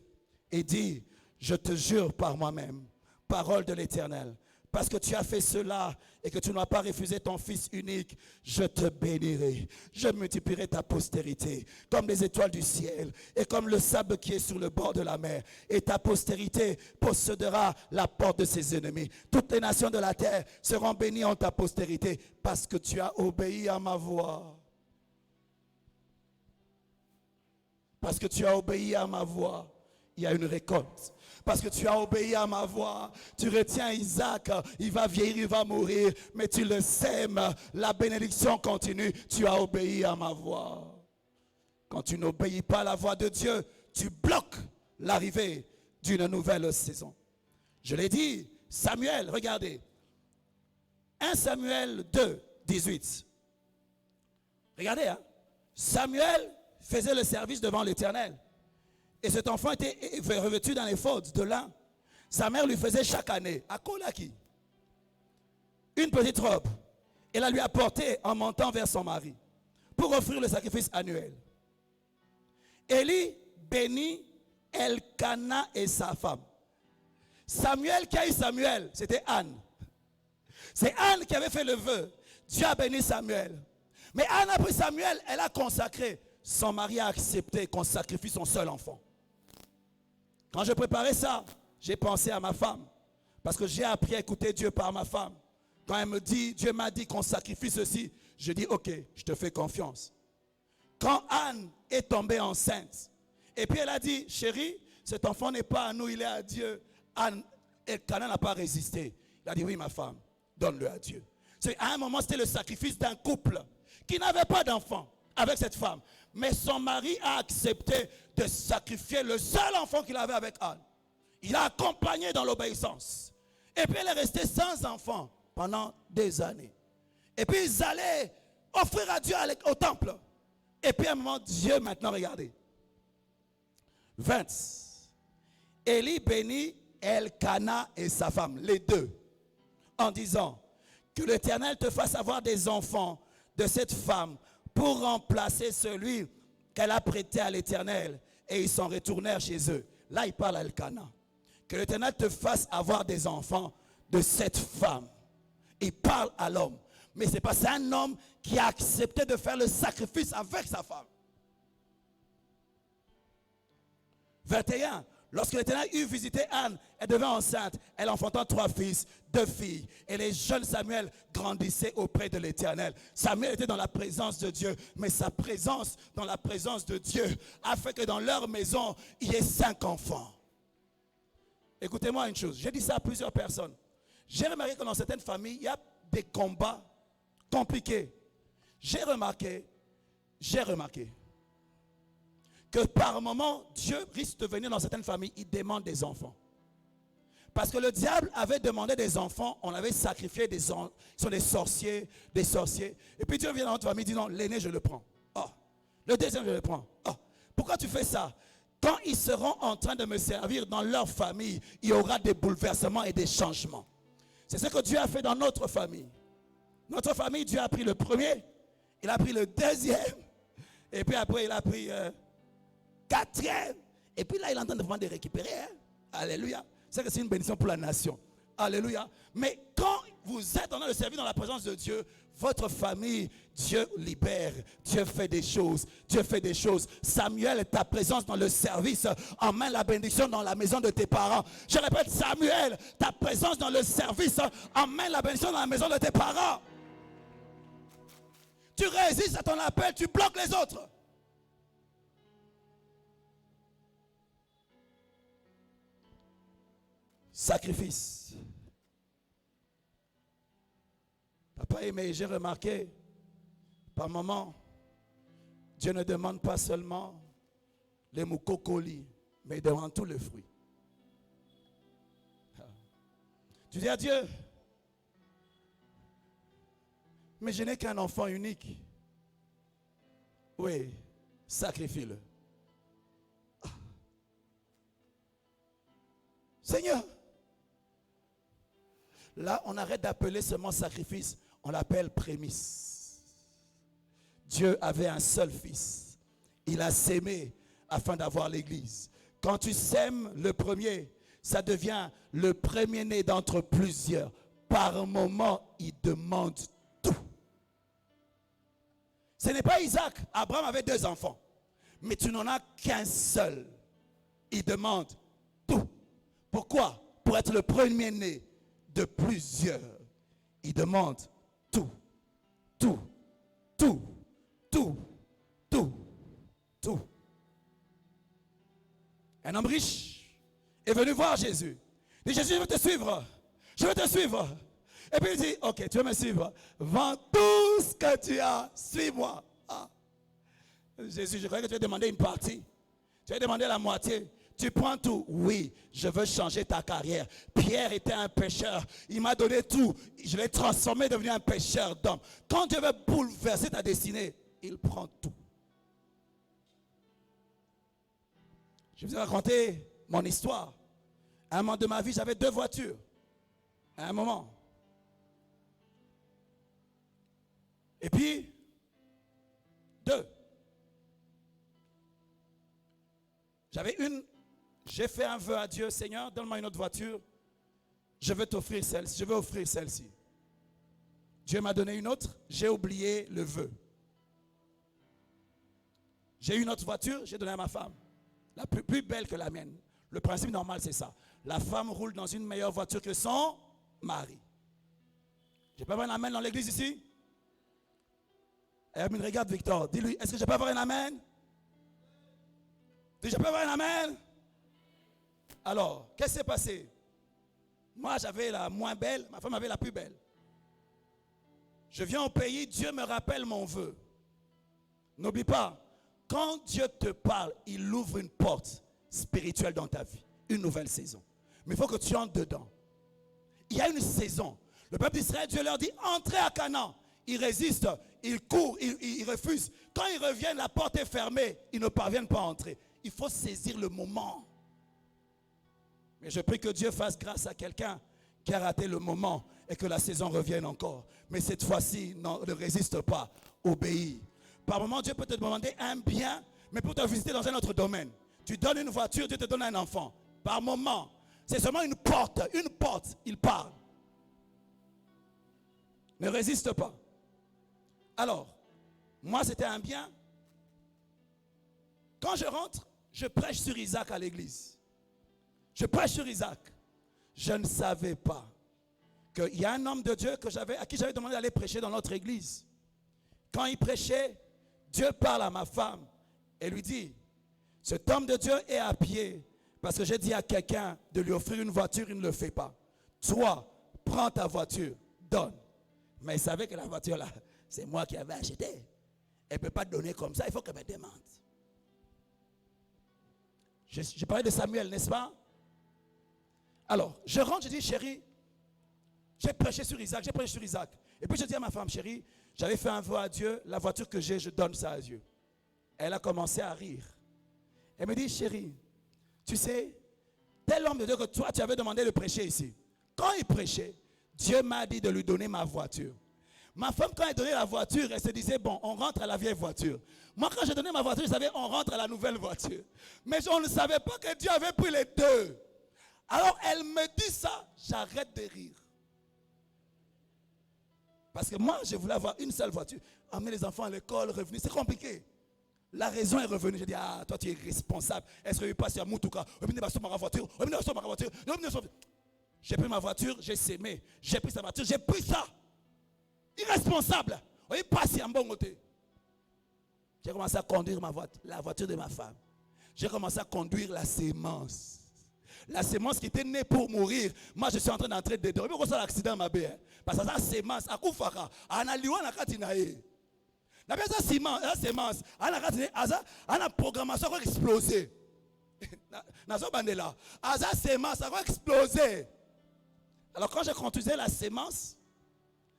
et dit, je te jure par moi-même, parole de l'Éternel, parce que tu as fait cela et que tu n'as pas refusé ton fils unique, je te bénirai. Je multiplierai ta postérité comme les étoiles du ciel et comme le sable qui est sur le bord de la mer. Et ta postérité possédera la porte de ses ennemis. Toutes les nations de la terre seront bénies en ta postérité parce que tu as obéi à ma voix. Parce que tu as obéi à ma voix, il y a une récolte. Parce que tu as obéi à ma voix. Tu retiens Isaac, il va vieillir, il va mourir. Mais tu le sèmes, la bénédiction continue. Tu as obéi à ma voix. Quand tu n'obéis pas à la voix de Dieu, tu bloques l'arrivée d'une nouvelle saison. Je l'ai dit, Samuel, regardez. 1 Samuel 2, 18. Regardez, hein. Samuel faisait le service devant l'Éternel. Et cet enfant était revêtu dans les fautes de lin. Sa mère lui faisait chaque année, à Kolaki, une petite robe. Et la lui apportait en montant vers son mari pour offrir le sacrifice annuel. Élie bénit Elkana et sa femme. Samuel qui a eu Samuel, c'était Anne. C'est Anne qui avait fait le vœu. Dieu a béni Samuel. Mais Anne a pris Samuel, elle a consacré. Son mari a accepté qu'on sacrifie son seul enfant. Quand je préparais ça, j'ai pensé à ma femme. Parce que j'ai appris à écouter Dieu par ma femme. Quand elle me dit, Dieu m'a dit qu'on sacrifie ceci, je dis, ok, je te fais confiance. Quand Anne est tombée enceinte, et puis elle a dit, chérie, cet enfant n'est pas à nous, il est à Dieu. Anne, Elkana n'a pas résisté. Il a dit, oui ma femme, donne-le à Dieu. À un moment, c'était le sacrifice d'un couple qui n'avait pas d'enfant avec cette femme. Mais son mari a accepté de sacrifier le seul enfant qu'il avait avec Anne. Il a accompagné dans l'obéissance. Et puis elle est restée sans enfant pendant des années. Et puis ils allaient offrir à Dieu au temple. Et puis à un moment, Dieu maintenant, regardez. 20. Élie bénit Elkana et sa femme, les deux, en disant que l'Éternel te fasse avoir des enfants de cette femme pour remplacer celui qu'elle a prêté à l'Éternel. Et ils s'en retournèrent chez eux. Là, il parle à Elkana. Que l'Éternel te fasse avoir des enfants de cette femme. Il parle à l'homme. Mais c'est pas un homme qui a accepté de faire le sacrifice avec sa femme. 21. Lorsque l'Éternel eut visité Anne, elle devint enceinte. Elle enfanta 3 fils, 2 filles. Et les jeunes Samuel grandissaient auprès de l'Éternel. Samuel était dans la présence de Dieu. Mais sa présence dans la présence de Dieu a fait que dans leur maison, il y ait 5 enfants. Écoutez-moi une chose. J'ai dit ça à plusieurs personnes. J'ai remarqué que dans certaines familles, il y a des combats compliqués. J'ai remarqué que par moment, Dieu risque de venir dans certaines familles, il demande des enfants. Parce que le diable avait demandé des enfants, on avait sacrifié des enfants, ils sont des sorciers. Et puis Dieu vient dans notre famille, dit non, l'aîné je le prends. Oh. Le deuxième je le prends. Oh. Pourquoi tu fais ça? Quand ils seront en train de me servir dans leur famille, il y aura des bouleversements et des changements. C'est ce que Dieu a fait dans notre famille. Notre famille, Dieu a pris le premier, il a pris le deuxième, et puis après il a pris 4e, et puis là il est en train de vraiment de récupérer. Hein? Alléluia. C'est que c'est une bénédiction pour la nation. Alléluia. Mais quand vous êtes en train de servir dans la présence de Dieu, votre famille, Dieu libère, Dieu fait des choses, Dieu fait des choses. Samuel, ta présence dans le service emmène la bénédiction dans la maison de tes parents. Je répète, Samuel, ta présence dans le service emmène la bénédiction dans la maison de tes parents. Tu résistes à ton appel, tu bloques les autres. Sacrifice. Papa aimé, j'ai remarqué, par moment, Dieu ne demande pas seulement les moukokoli, mais il demande tous les fruits. Tu dis à Dieu, mais je n'ai qu'un enfant unique. Oui, sacrifie-le. Seigneur, là, on arrête d'appeler seulement sacrifice, on l'appelle prémisse. Dieu avait un seul fils. Il a sémé afin d'avoir l'église. Quand tu sèmes le premier, ça devient le premier-né d'entre plusieurs. Par moment, il demande tout. Ce n'est pas Isaac. Abraham avait 2 enfants. Mais tu n'en as qu'un seul. Il demande tout. Pourquoi? Pour être le premier-né de plusieurs. Il demande tout. Tout. Tout. Tout. Tout. Tout. Un homme riche est venu voir Jésus. Il dit, Jésus, je veux te suivre. Je veux te suivre. Et puis il dit, ok, tu veux me suivre. Vends tout ce que tu as. Suis-moi. Ah. Jésus, je croyais que tu as demandé une partie. Tu as demandé la moitié. Tu prends tout. Oui, je veux changer ta carrière. Pierre était un pécheur. Il m'a donné tout. Je l'ai transformé, devenu un pécheur d'homme. Quand Dieu veut bouleverser ta destinée, il prend tout. Je vais vous raconter mon histoire. À un moment de ma vie, j'avais 2 voitures. À un moment. Et puis, 2. J'avais une. J'ai fait un vœu à Dieu. Seigneur, donne-moi une autre voiture. Je veux t'offrir celle-ci. Je veux offrir celle-ci. Dieu m'a donné une autre. J'ai oublié le vœu. J'ai eu une autre voiture. J'ai donné à ma femme. La plus belle que la mienne. Le principe normal, c'est ça. La femme roule dans une meilleure voiture que son mari. Je peux avoir un amen dans l'église ici? Hermine, regarde Victor. Dis-lui, est-ce que je peux avoir un amen? Dis, je peux avoir un amen? Alors, qu'est-ce qui s'est passé? Moi, j'avais la moins belle. Ma femme avait la plus belle. Je viens au pays, Dieu me rappelle mon vœu. N'oublie pas, quand Dieu te parle, il ouvre une porte spirituelle dans ta vie. Une nouvelle saison. Mais il faut que tu entres dedans. Il y a une saison. Le peuple d'Israël, Dieu leur dit, entrez à Canaan. Ils résistent, ils courent, ils refusent. Quand ils reviennent, la porte est fermée. Ils ne parviennent pas à entrer. Il faut saisir le moment. Mais je prie que Dieu fasse grâce à quelqu'un qui a raté le moment et que la saison revienne encore. Mais cette fois-ci, ne résiste pas, obéis. Par moment, Dieu peut te demander un bien, mais pour te visiter dans un autre domaine. Tu donnes une voiture, Dieu te donne un enfant. Par moment, c'est seulement une porte, il parle. Ne résiste pas. Alors, moi c'était un bien. Quand je rentre, je prêche sur Isaac à l'église. Je prêche sur Isaac. Je ne savais pas qu'il y a un homme de Dieu à qui j'avais demandé d'aller prêcher dans notre église. Quand il prêchait, Dieu parle à ma femme et lui dit, cet homme de Dieu est à pied parce que j'ai dit à quelqu'un de lui offrir une voiture, il ne le fait pas. Toi, prends ta voiture, donne. Mais il savait que la voiture là, c'est moi qui avais acheté. Elle ne peut pas donner comme ça, il faut qu'elle me demande. Je parlais de Samuel, n'est-ce pas? Alors, je rentre, je dis, chérie, j'ai prêché sur Isaac. Et puis je dis à ma femme, chérie, j'avais fait un vœu à Dieu, la voiture que j'ai, je donne ça à Dieu. Elle a commencé à rire. Elle me dit, chérie, tu sais, tel homme de Dieu que toi, tu avais demandé de prêcher ici. Quand il prêchait, Dieu m'a dit de lui donner ma voiture. Ma femme, quand elle donnait la voiture, elle se disait, bon, on rentre à la vieille voiture. Moi, quand j'ai donné ma voiture, je savais, on rentre à la nouvelle voiture. Mais on ne savait pas que Dieu avait pris les deux. Alors, elle me dit ça, j'arrête de rire. Parce que moi, je voulais avoir une seule voiture. Emmener les enfants à l'école, revenir, c'est compliqué. La raison est revenue. J'ai dit, ah, toi, tu es responsable. Est-ce que je passe à Moutouka? Ma voiture. J'ai pris ma voiture, j'ai sémé. J'ai pris sa voiture, j'ai pris ça. Irresponsable. Il passe à bon côté. J'ai commencé à conduire la voiture de ma femme. J'ai commencé à conduire la sémence. La sémence qui était née pour mourir. Moi, je suis en train d'entrer dedans. Je vais l'accident ma belle. Parce que la sémence, à Koufara, à Naliwa, à Katinae. La sémence, à la programmation va exploser. Nazo Bandela. À la sémence, ça va exploser. Alors, quand je conduisais la sémence,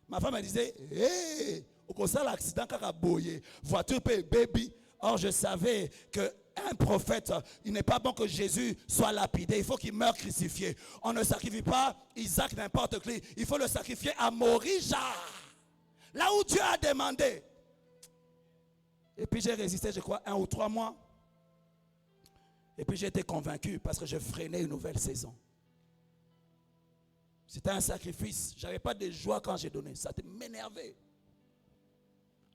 ma femme me disait, hé, au conseil l'accident, car a boyé, voiture paye baby. Or, je savais que un prophète, il n'est pas bon que Jésus soit lapidé. Il faut qu'il meure crucifié. On ne sacrifie pas Isaac n'importe qui. Il faut le sacrifier à Morija. Là où Dieu a demandé. Et puis j'ai résisté, je crois, 1 ou 3 mois. Et puis j'ai été convaincu parce que je freinais une nouvelle saison. C'était un sacrifice. Je n'avais pas de joie quand j'ai donné. Ça m'énervait.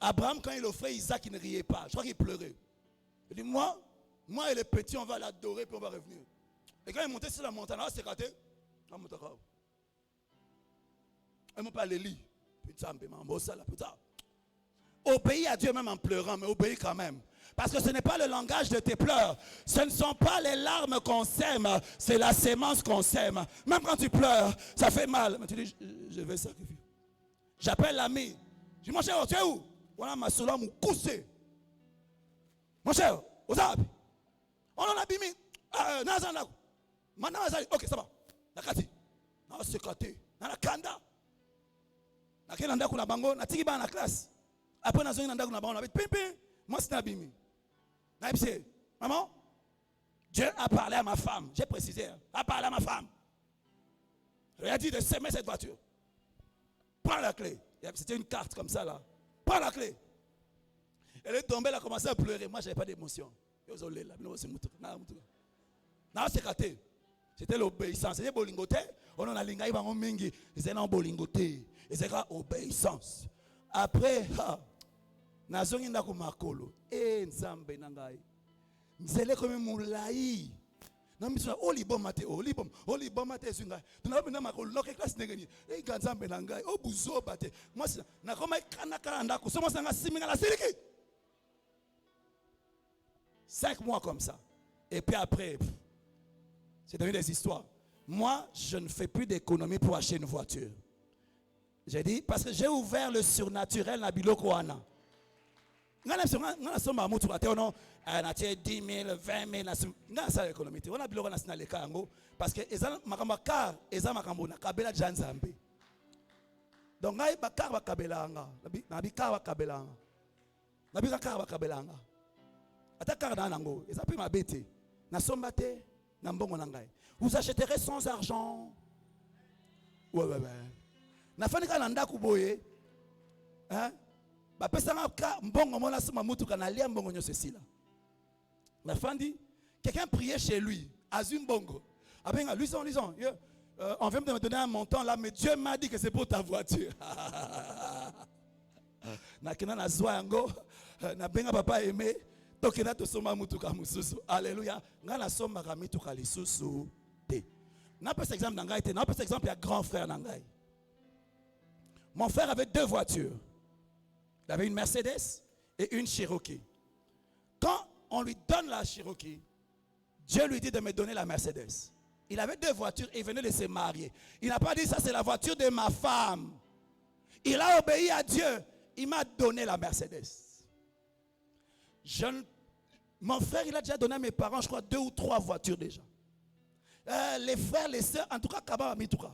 Abraham, quand il offrait Isaac, il ne riait pas. Je crois qu'il pleurait. Il dit, moi et les petits, on va l'adorer puis on va revenir. Et quand il est monté sur la montagne, là, c'est raté. Il m'a pas les lits. Putain, obéis à Dieu même en pleurant, mais obéis quand même. Parce que ce n'est pas le langage de tes pleurs. Ce ne sont pas les larmes qu'on sème, c'est la sémence qu'on sème. Même quand tu pleures, ça fait mal. Mais tu dis, je vais sacrifier. J'appelle l'ami. Je dis, mon cher, tu es où? Voilà ma sola m'a coussé. Mon cher, au zab. On en a bimi. Maintenant, ok, ça va. Nakati. Na sekate. Na kanda. Na kenda kuna bango, na tiki ba na classe. Après na zongi na kuna bango na bit pim. Moi c'est na bimi. Na ipse. Maman, Dieu a parlé à ma femme. J'ai précisé, a parlé à ma femme. Il a dit de s'aimer cette voiture. Prends la clé. C'était une carte comme ça là. Prends la clé. Elle est tombée, elle a commencé à pleurer. Moi, je n'avais pas d'émotion. C'était l'obéissance. C'était bolingoté. On a lingaï bango mingi. C'était non bolingoté. Et c'est quoi obéissance. Après, nazongi ndako makolo. Nzambe nangai. Nzele comme moulaï. Non mais ça olibom mate olibom mate sunga. Tuna bina makolo loke class negeni. Nzambe nangai. O buzo bate. Moi na koma kana ndako. Somo sanga siminga la siliki. 5 mois comme ça. Et puis après, c'est devenu des histoires. Moi, je ne fais plus d'économie pour acheter une voiture. J'ai dit, parce que j'ai ouvert le surnaturel na biloko wana. Ngana soma mutu ateono na tie 10 000, 20 000 na ça économie. On a biloko na sina le kango parce que eza makamba car eza makambo na kabela janzambe. Donc ngai bakar bakabelanga, na bikar bakabelanga. Na bikar bakabelanga. Ata kar na nango, eza pe mabete. Na somba te, Vous achèterez sans argent. Ouais. Nafani ka nanda kuboye. Hein? Ba pesanga ka mbongo mona sima mutu kana lia mbongo nyo ceci là. Nafandi quelqu'un priait chez lui, Azum Bongo. Abenga lisons. On vient de me donner un montant là, mais Dieu m'a dit que c'est pour ta voiture. Nakina na zwango, na benga papa aimé, tokena to soma mutuka mususu. Alléluia. Ngana soma ka mituka lisusu te. Na pas exemple nangai te, na pas exemple il y a grand frère nangai. Mon frère avait 2 voitures. Il avait une Mercedes et une Cherokee. Quand on lui donne la Cherokee, Dieu lui dit de me donner la Mercedes. Il avait 2 voitures et il venait de se marier. Il n'a pas dit ça c'est la voiture de ma femme. Il a obéi à Dieu. Il m'a donné la Mercedes. Mon frère, il a déjà donné à mes parents, je crois, 2 ou 3 voitures déjà. Les frères, les sœurs, en tout cas, Kaba mis tout cas.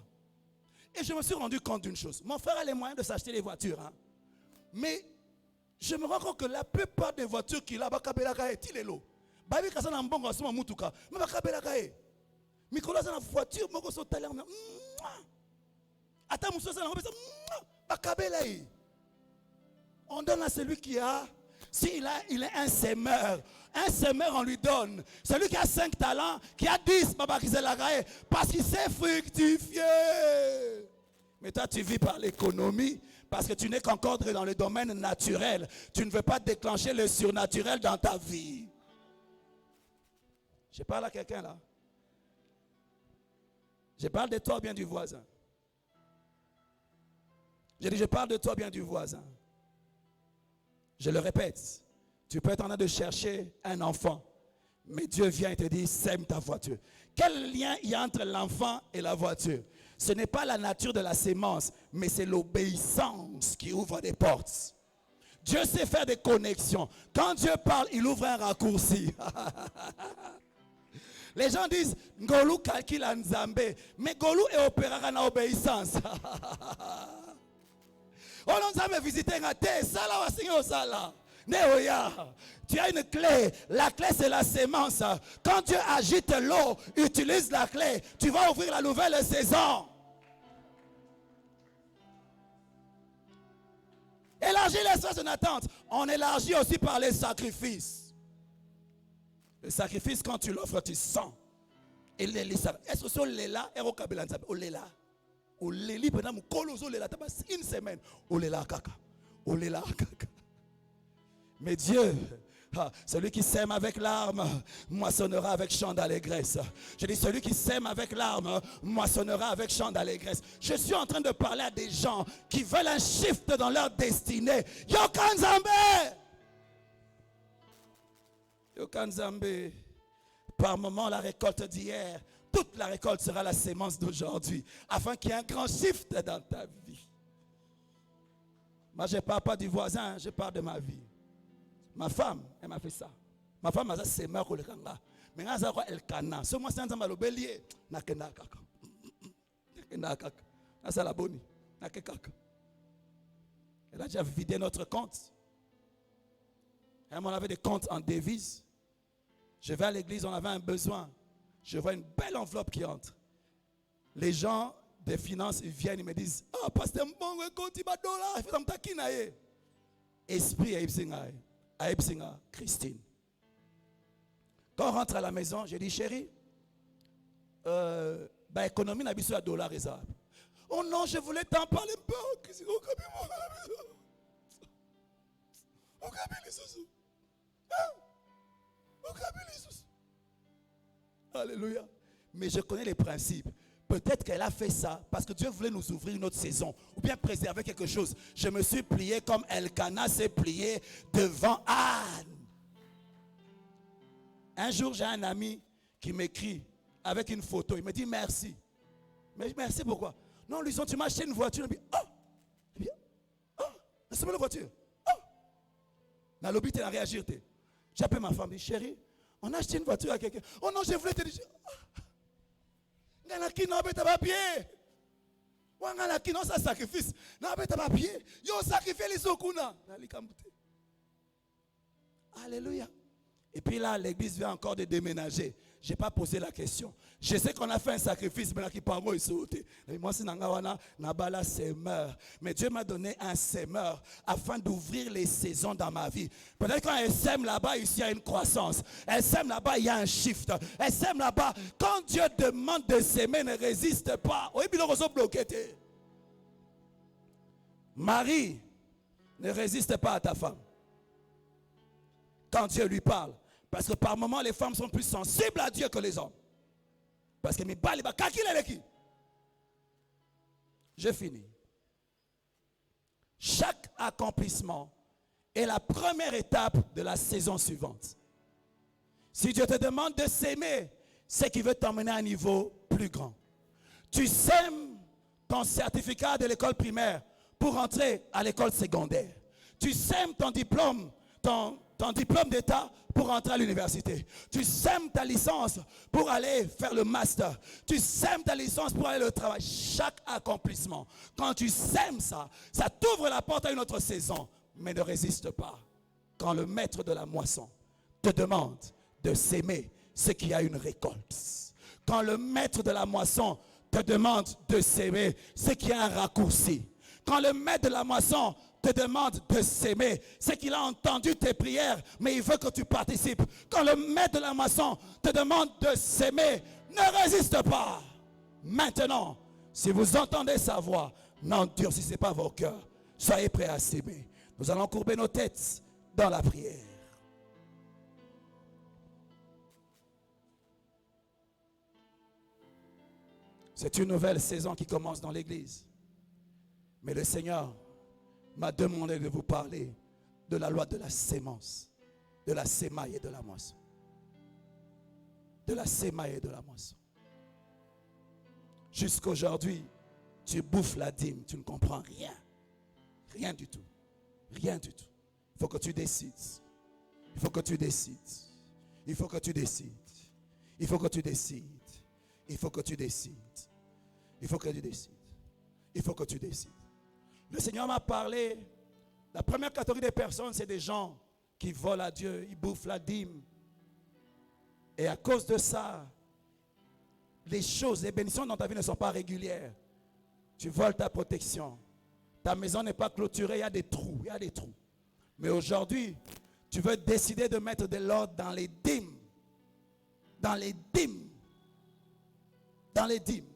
Et je me suis rendu compte d'une chose. Mon frère a les moyens de s'acheter les voitures. Hein. Mais je me rends compte que la plupart des voitures qu'il a, il est là. Babi kasa na mbongo asoma mutuka. Mais bakabela kae. Mikolo za na voiture moko so talent. Ata muso za na ngopesa. Bakabela yi. On donne à celui qui a. S'il a, il est un semeur. Un semeur, on lui donne. Celui qui a 5 talents, qui a 10, parce qu'il sait fructifier. Mais toi, tu vis par l'économie, parce que tu n'es qu'encore dans le domaine naturel. Tu ne veux pas déclencher le surnaturel dans ta vie. Je parle à quelqu'un là. Je parle de toi bien du voisin. Je dis, je parle de toi bien du voisin. Je le répète, tu peux être en train de chercher un enfant, mais Dieu vient et te dit, sème ta voiture. Quel lien il y a entre l'enfant et la voiture? Ce n'est pas la nature de la sémence, mais c'est l'obéissance qui ouvre des portes. Dieu sait faire des connexions. Quand Dieu parle, il ouvre un raccourci. Les gens disent, Ngolu calcule en Zambé, mais Ngolu est opéré en obéissance. On nous a visité un thé, ça là, au sala. Tu as une clé. La clé, c'est la sémence. Quand Dieu agite l'eau, utilise la clé. Tu vas ouvrir la nouvelle saison. Élargir l'espace de attente. On élargit aussi par les sacrifices. Le sacrifice, quand tu l'offres, tu sens. Et est-ce que c'est là et au Kabelanza? Olela. Oleli pendant mon coloso lela tabas une semaine. Olela kaka. Olela kaka. Mais Dieu, celui qui sème avec larmes, moissonnera avec chant d'allégresse. Je dis, celui qui sème avec larmes, moissonnera avec chant d'allégresse. Je suis en train de parler à des gens qui veulent un shift dans leur destinée. Yokanzambe! Yokanzambe. Par moment, la récolte d'hier, toute la récolte sera la sémence d'aujourd'hui, afin qu'il y ait un grand shift dans ta vie. Moi, je ne parle pas du voisin, je parle de ma vie. Ma femme, elle m'a fait ça. Ma femme, elle a sémé au Lekanga. Mais elle a elle cana. Ce mois, c'est un zamba le bélier. Nakenda kaka. Nakenda kaka. C'est la bonne. Nakenda kaka. Elle a déjà vidé notre compte. Elle m'en avait des comptes en devises. Je vais à l'église, on avait un besoin. Je vois une belle enveloppe qui entre. Les gens des finances, ils viennent, ils me disent, ah, pasteur, bon, il va dollar, il fait un taquinaye. Esprit à Epsinga, Christine. Quand on rentre à la maison, j'ai dit, chérie, économie n'a pas besoin de dollars et ça. Oh non, je voulais t'en parler un peu. Alléluia. Mais je connais les principes. Peut-être qu'elle a fait ça parce que Dieu voulait nous ouvrir une autre saison ou bien préserver quelque chose. Je me suis plié comme Elkanah s'est plié devant Anne. Un jour, j'ai un ami qui m'écrit avec une photo. Il me dit merci. Mais merci pourquoi? Non, lui, tu m'as acheté une voiture. Il me dit, laisse-moi la voiture. Dans l'objet, tu as réagi. J'appelle ma femme, je dis, chérie, on a acheté une voiture à quelqu'un. Oh non, je voulais te dire. Nganaki n'a pas papier. Nganaki n'a pas sacrifice. N'a pas papier. Yo sacrifié les okuna. Alléluia. Et puis là, l'église vient encore de déménager. Je n'ai pas posé la question. Je sais qu'on a fait un sacrifice, mais qui par moi est sauté. Moi, c'est Nabala semeur. Mais Dieu m'a donné un semeur afin d'ouvrir les saisons dans ma vie. Peut-être quand elle sème là-bas, ici, il y a une croissance. Elle sème là-bas, il y a un shift. Elle sème là-bas. Quand Dieu demande de s'aimer, ne résiste pas. Oui, puis nous bloqué. Marie, ne résiste pas à ta femme. Quand Dieu lui parle. Parce que par moments, les femmes sont plus sensibles à Dieu que les hommes. Parce que mes balles, je finis. Chaque accomplissement est la première étape de la saison suivante. Si Dieu te demande de s'aimer, c'est qu'il veut t'emmener à un niveau plus grand. Tu sèmes ton certificat de l'école primaire pour entrer à l'école secondaire. Tu sèmes ton diplôme, ton diplôme d'état pour entrer à l'université. Tu sèmes ta licence pour aller faire le master. Tu sèmes ta licence pour aller au travail. Chaque accomplissement, quand tu sèmes ça, ça t'ouvre la porte à une autre saison. Mais ne résiste pas. Quand le maître de la moisson te demande de s'aimer, c'est qu'il y a une récolte. Quand le maître de la moisson te demande de s'aimer, c'est qu'il y a un raccourci. Quand le maître de la moisson te demande de s'aimer, c'est qu'il a entendu tes prières, mais il veut que tu participes. Quand le maître de la moisson te demande de s'aimer, ne résiste pas. Maintenant, si vous entendez sa voix, n'endurcissez pas vos cœurs. Soyez prêts à s'aimer. Nous allons courber nos têtes dans la prière. C'est une nouvelle saison qui commence dans l'église. Mais le Seigneur m'a demandé de vous parler de la loi de la sémence, de la sémaille et de la moisson. De la sémaille et de la moisson. Jusqu'aujourd'hui, tu bouffes la dîme, tu ne comprends rien. Rien du tout. Rien du tout. Il faut que tu décides. Il faut que tu décides. Il faut que tu décides. Il faut que tu décides. Il faut que tu décides. Il faut que tu décides. Il faut que tu décides. Le Seigneur m'a parlé. La première catégorie des personnes, c'est des gens qui volent à Dieu. Ils bouffent la dîme. Et à cause de ça, les choses, les bénédictions dans ta vie ne sont pas régulières. Tu voles ta protection. Ta maison n'est pas clôturée, il y a des trous. Il y a des trous. Mais aujourd'hui, tu veux décider de mettre de l'ordre dans les dîmes. Dans les dîmes. Dans les dîmes.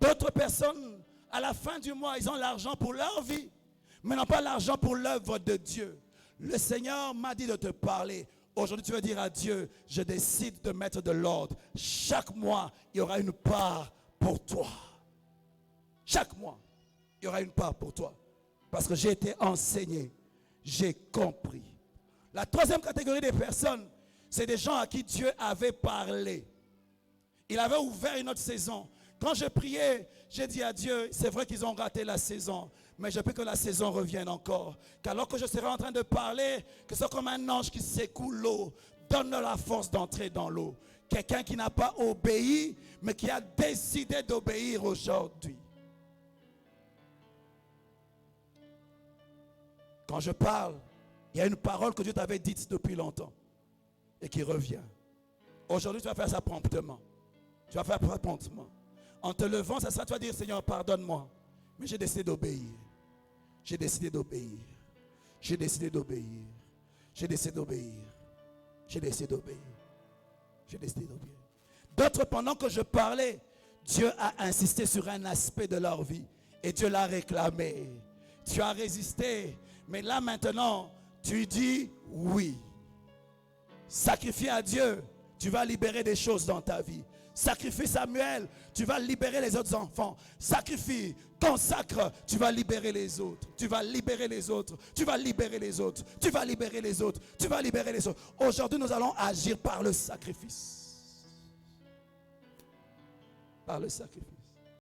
D'autres personnes, à la fin du mois, ils ont l'argent pour leur vie, mais n'ont pas l'argent pour l'œuvre de Dieu. Le Seigneur m'a dit de te parler. Aujourd'hui, tu veux dire à Dieu, je décide de mettre de l'ordre. Chaque mois, il y aura une part pour toi. Chaque mois, il y aura une part pour toi. Parce que j'ai été enseigné, j'ai compris. La troisième catégorie des personnes, c'est des gens à qui Dieu avait parlé. Il avait ouvert une autre saison. Quand je priais, j'ai dit à Dieu, c'est vrai qu'ils ont raté la saison, mais je peux que la saison revienne encore. Qu'alors que je serai en train de parler, que c'est comme un ange qui secoue l'eau, donne-leur la force d'entrer dans l'eau. Quelqu'un qui n'a pas obéi, mais qui a décidé d'obéir aujourd'hui. Quand je parle, il y a une parole que Dieu t'avait dite depuis longtemps et qui revient. Aujourd'hui, tu vas faire ça promptement. Tu vas faire ça promptement. En te levant, ça sera, tu vas dire, Seigneur, pardonne-moi. Mais j'ai décidé d'obéir. J'ai décidé d'obéir. J'ai décidé d'obéir. J'ai décidé d'obéir. J'ai décidé d'obéir. J'ai décidé d'obéir. D'autres, pendant que je parlais, Dieu a insisté sur un aspect de leur vie. Et Dieu l'a réclamé. Tu as résisté. Mais là maintenant, tu dis oui. Sacrifie à Dieu. Tu vas libérer des choses dans ta vie. Sacrifie Samuel, tu vas libérer les autres enfants. Sacrifie, consacre, tu vas libérer les autres. Tu vas libérer les autres. Tu vas libérer les autres. Tu vas libérer les autres. Tu vas libérer les autres. Aujourd'hui, nous allons agir par le sacrifice. Par le sacrifice.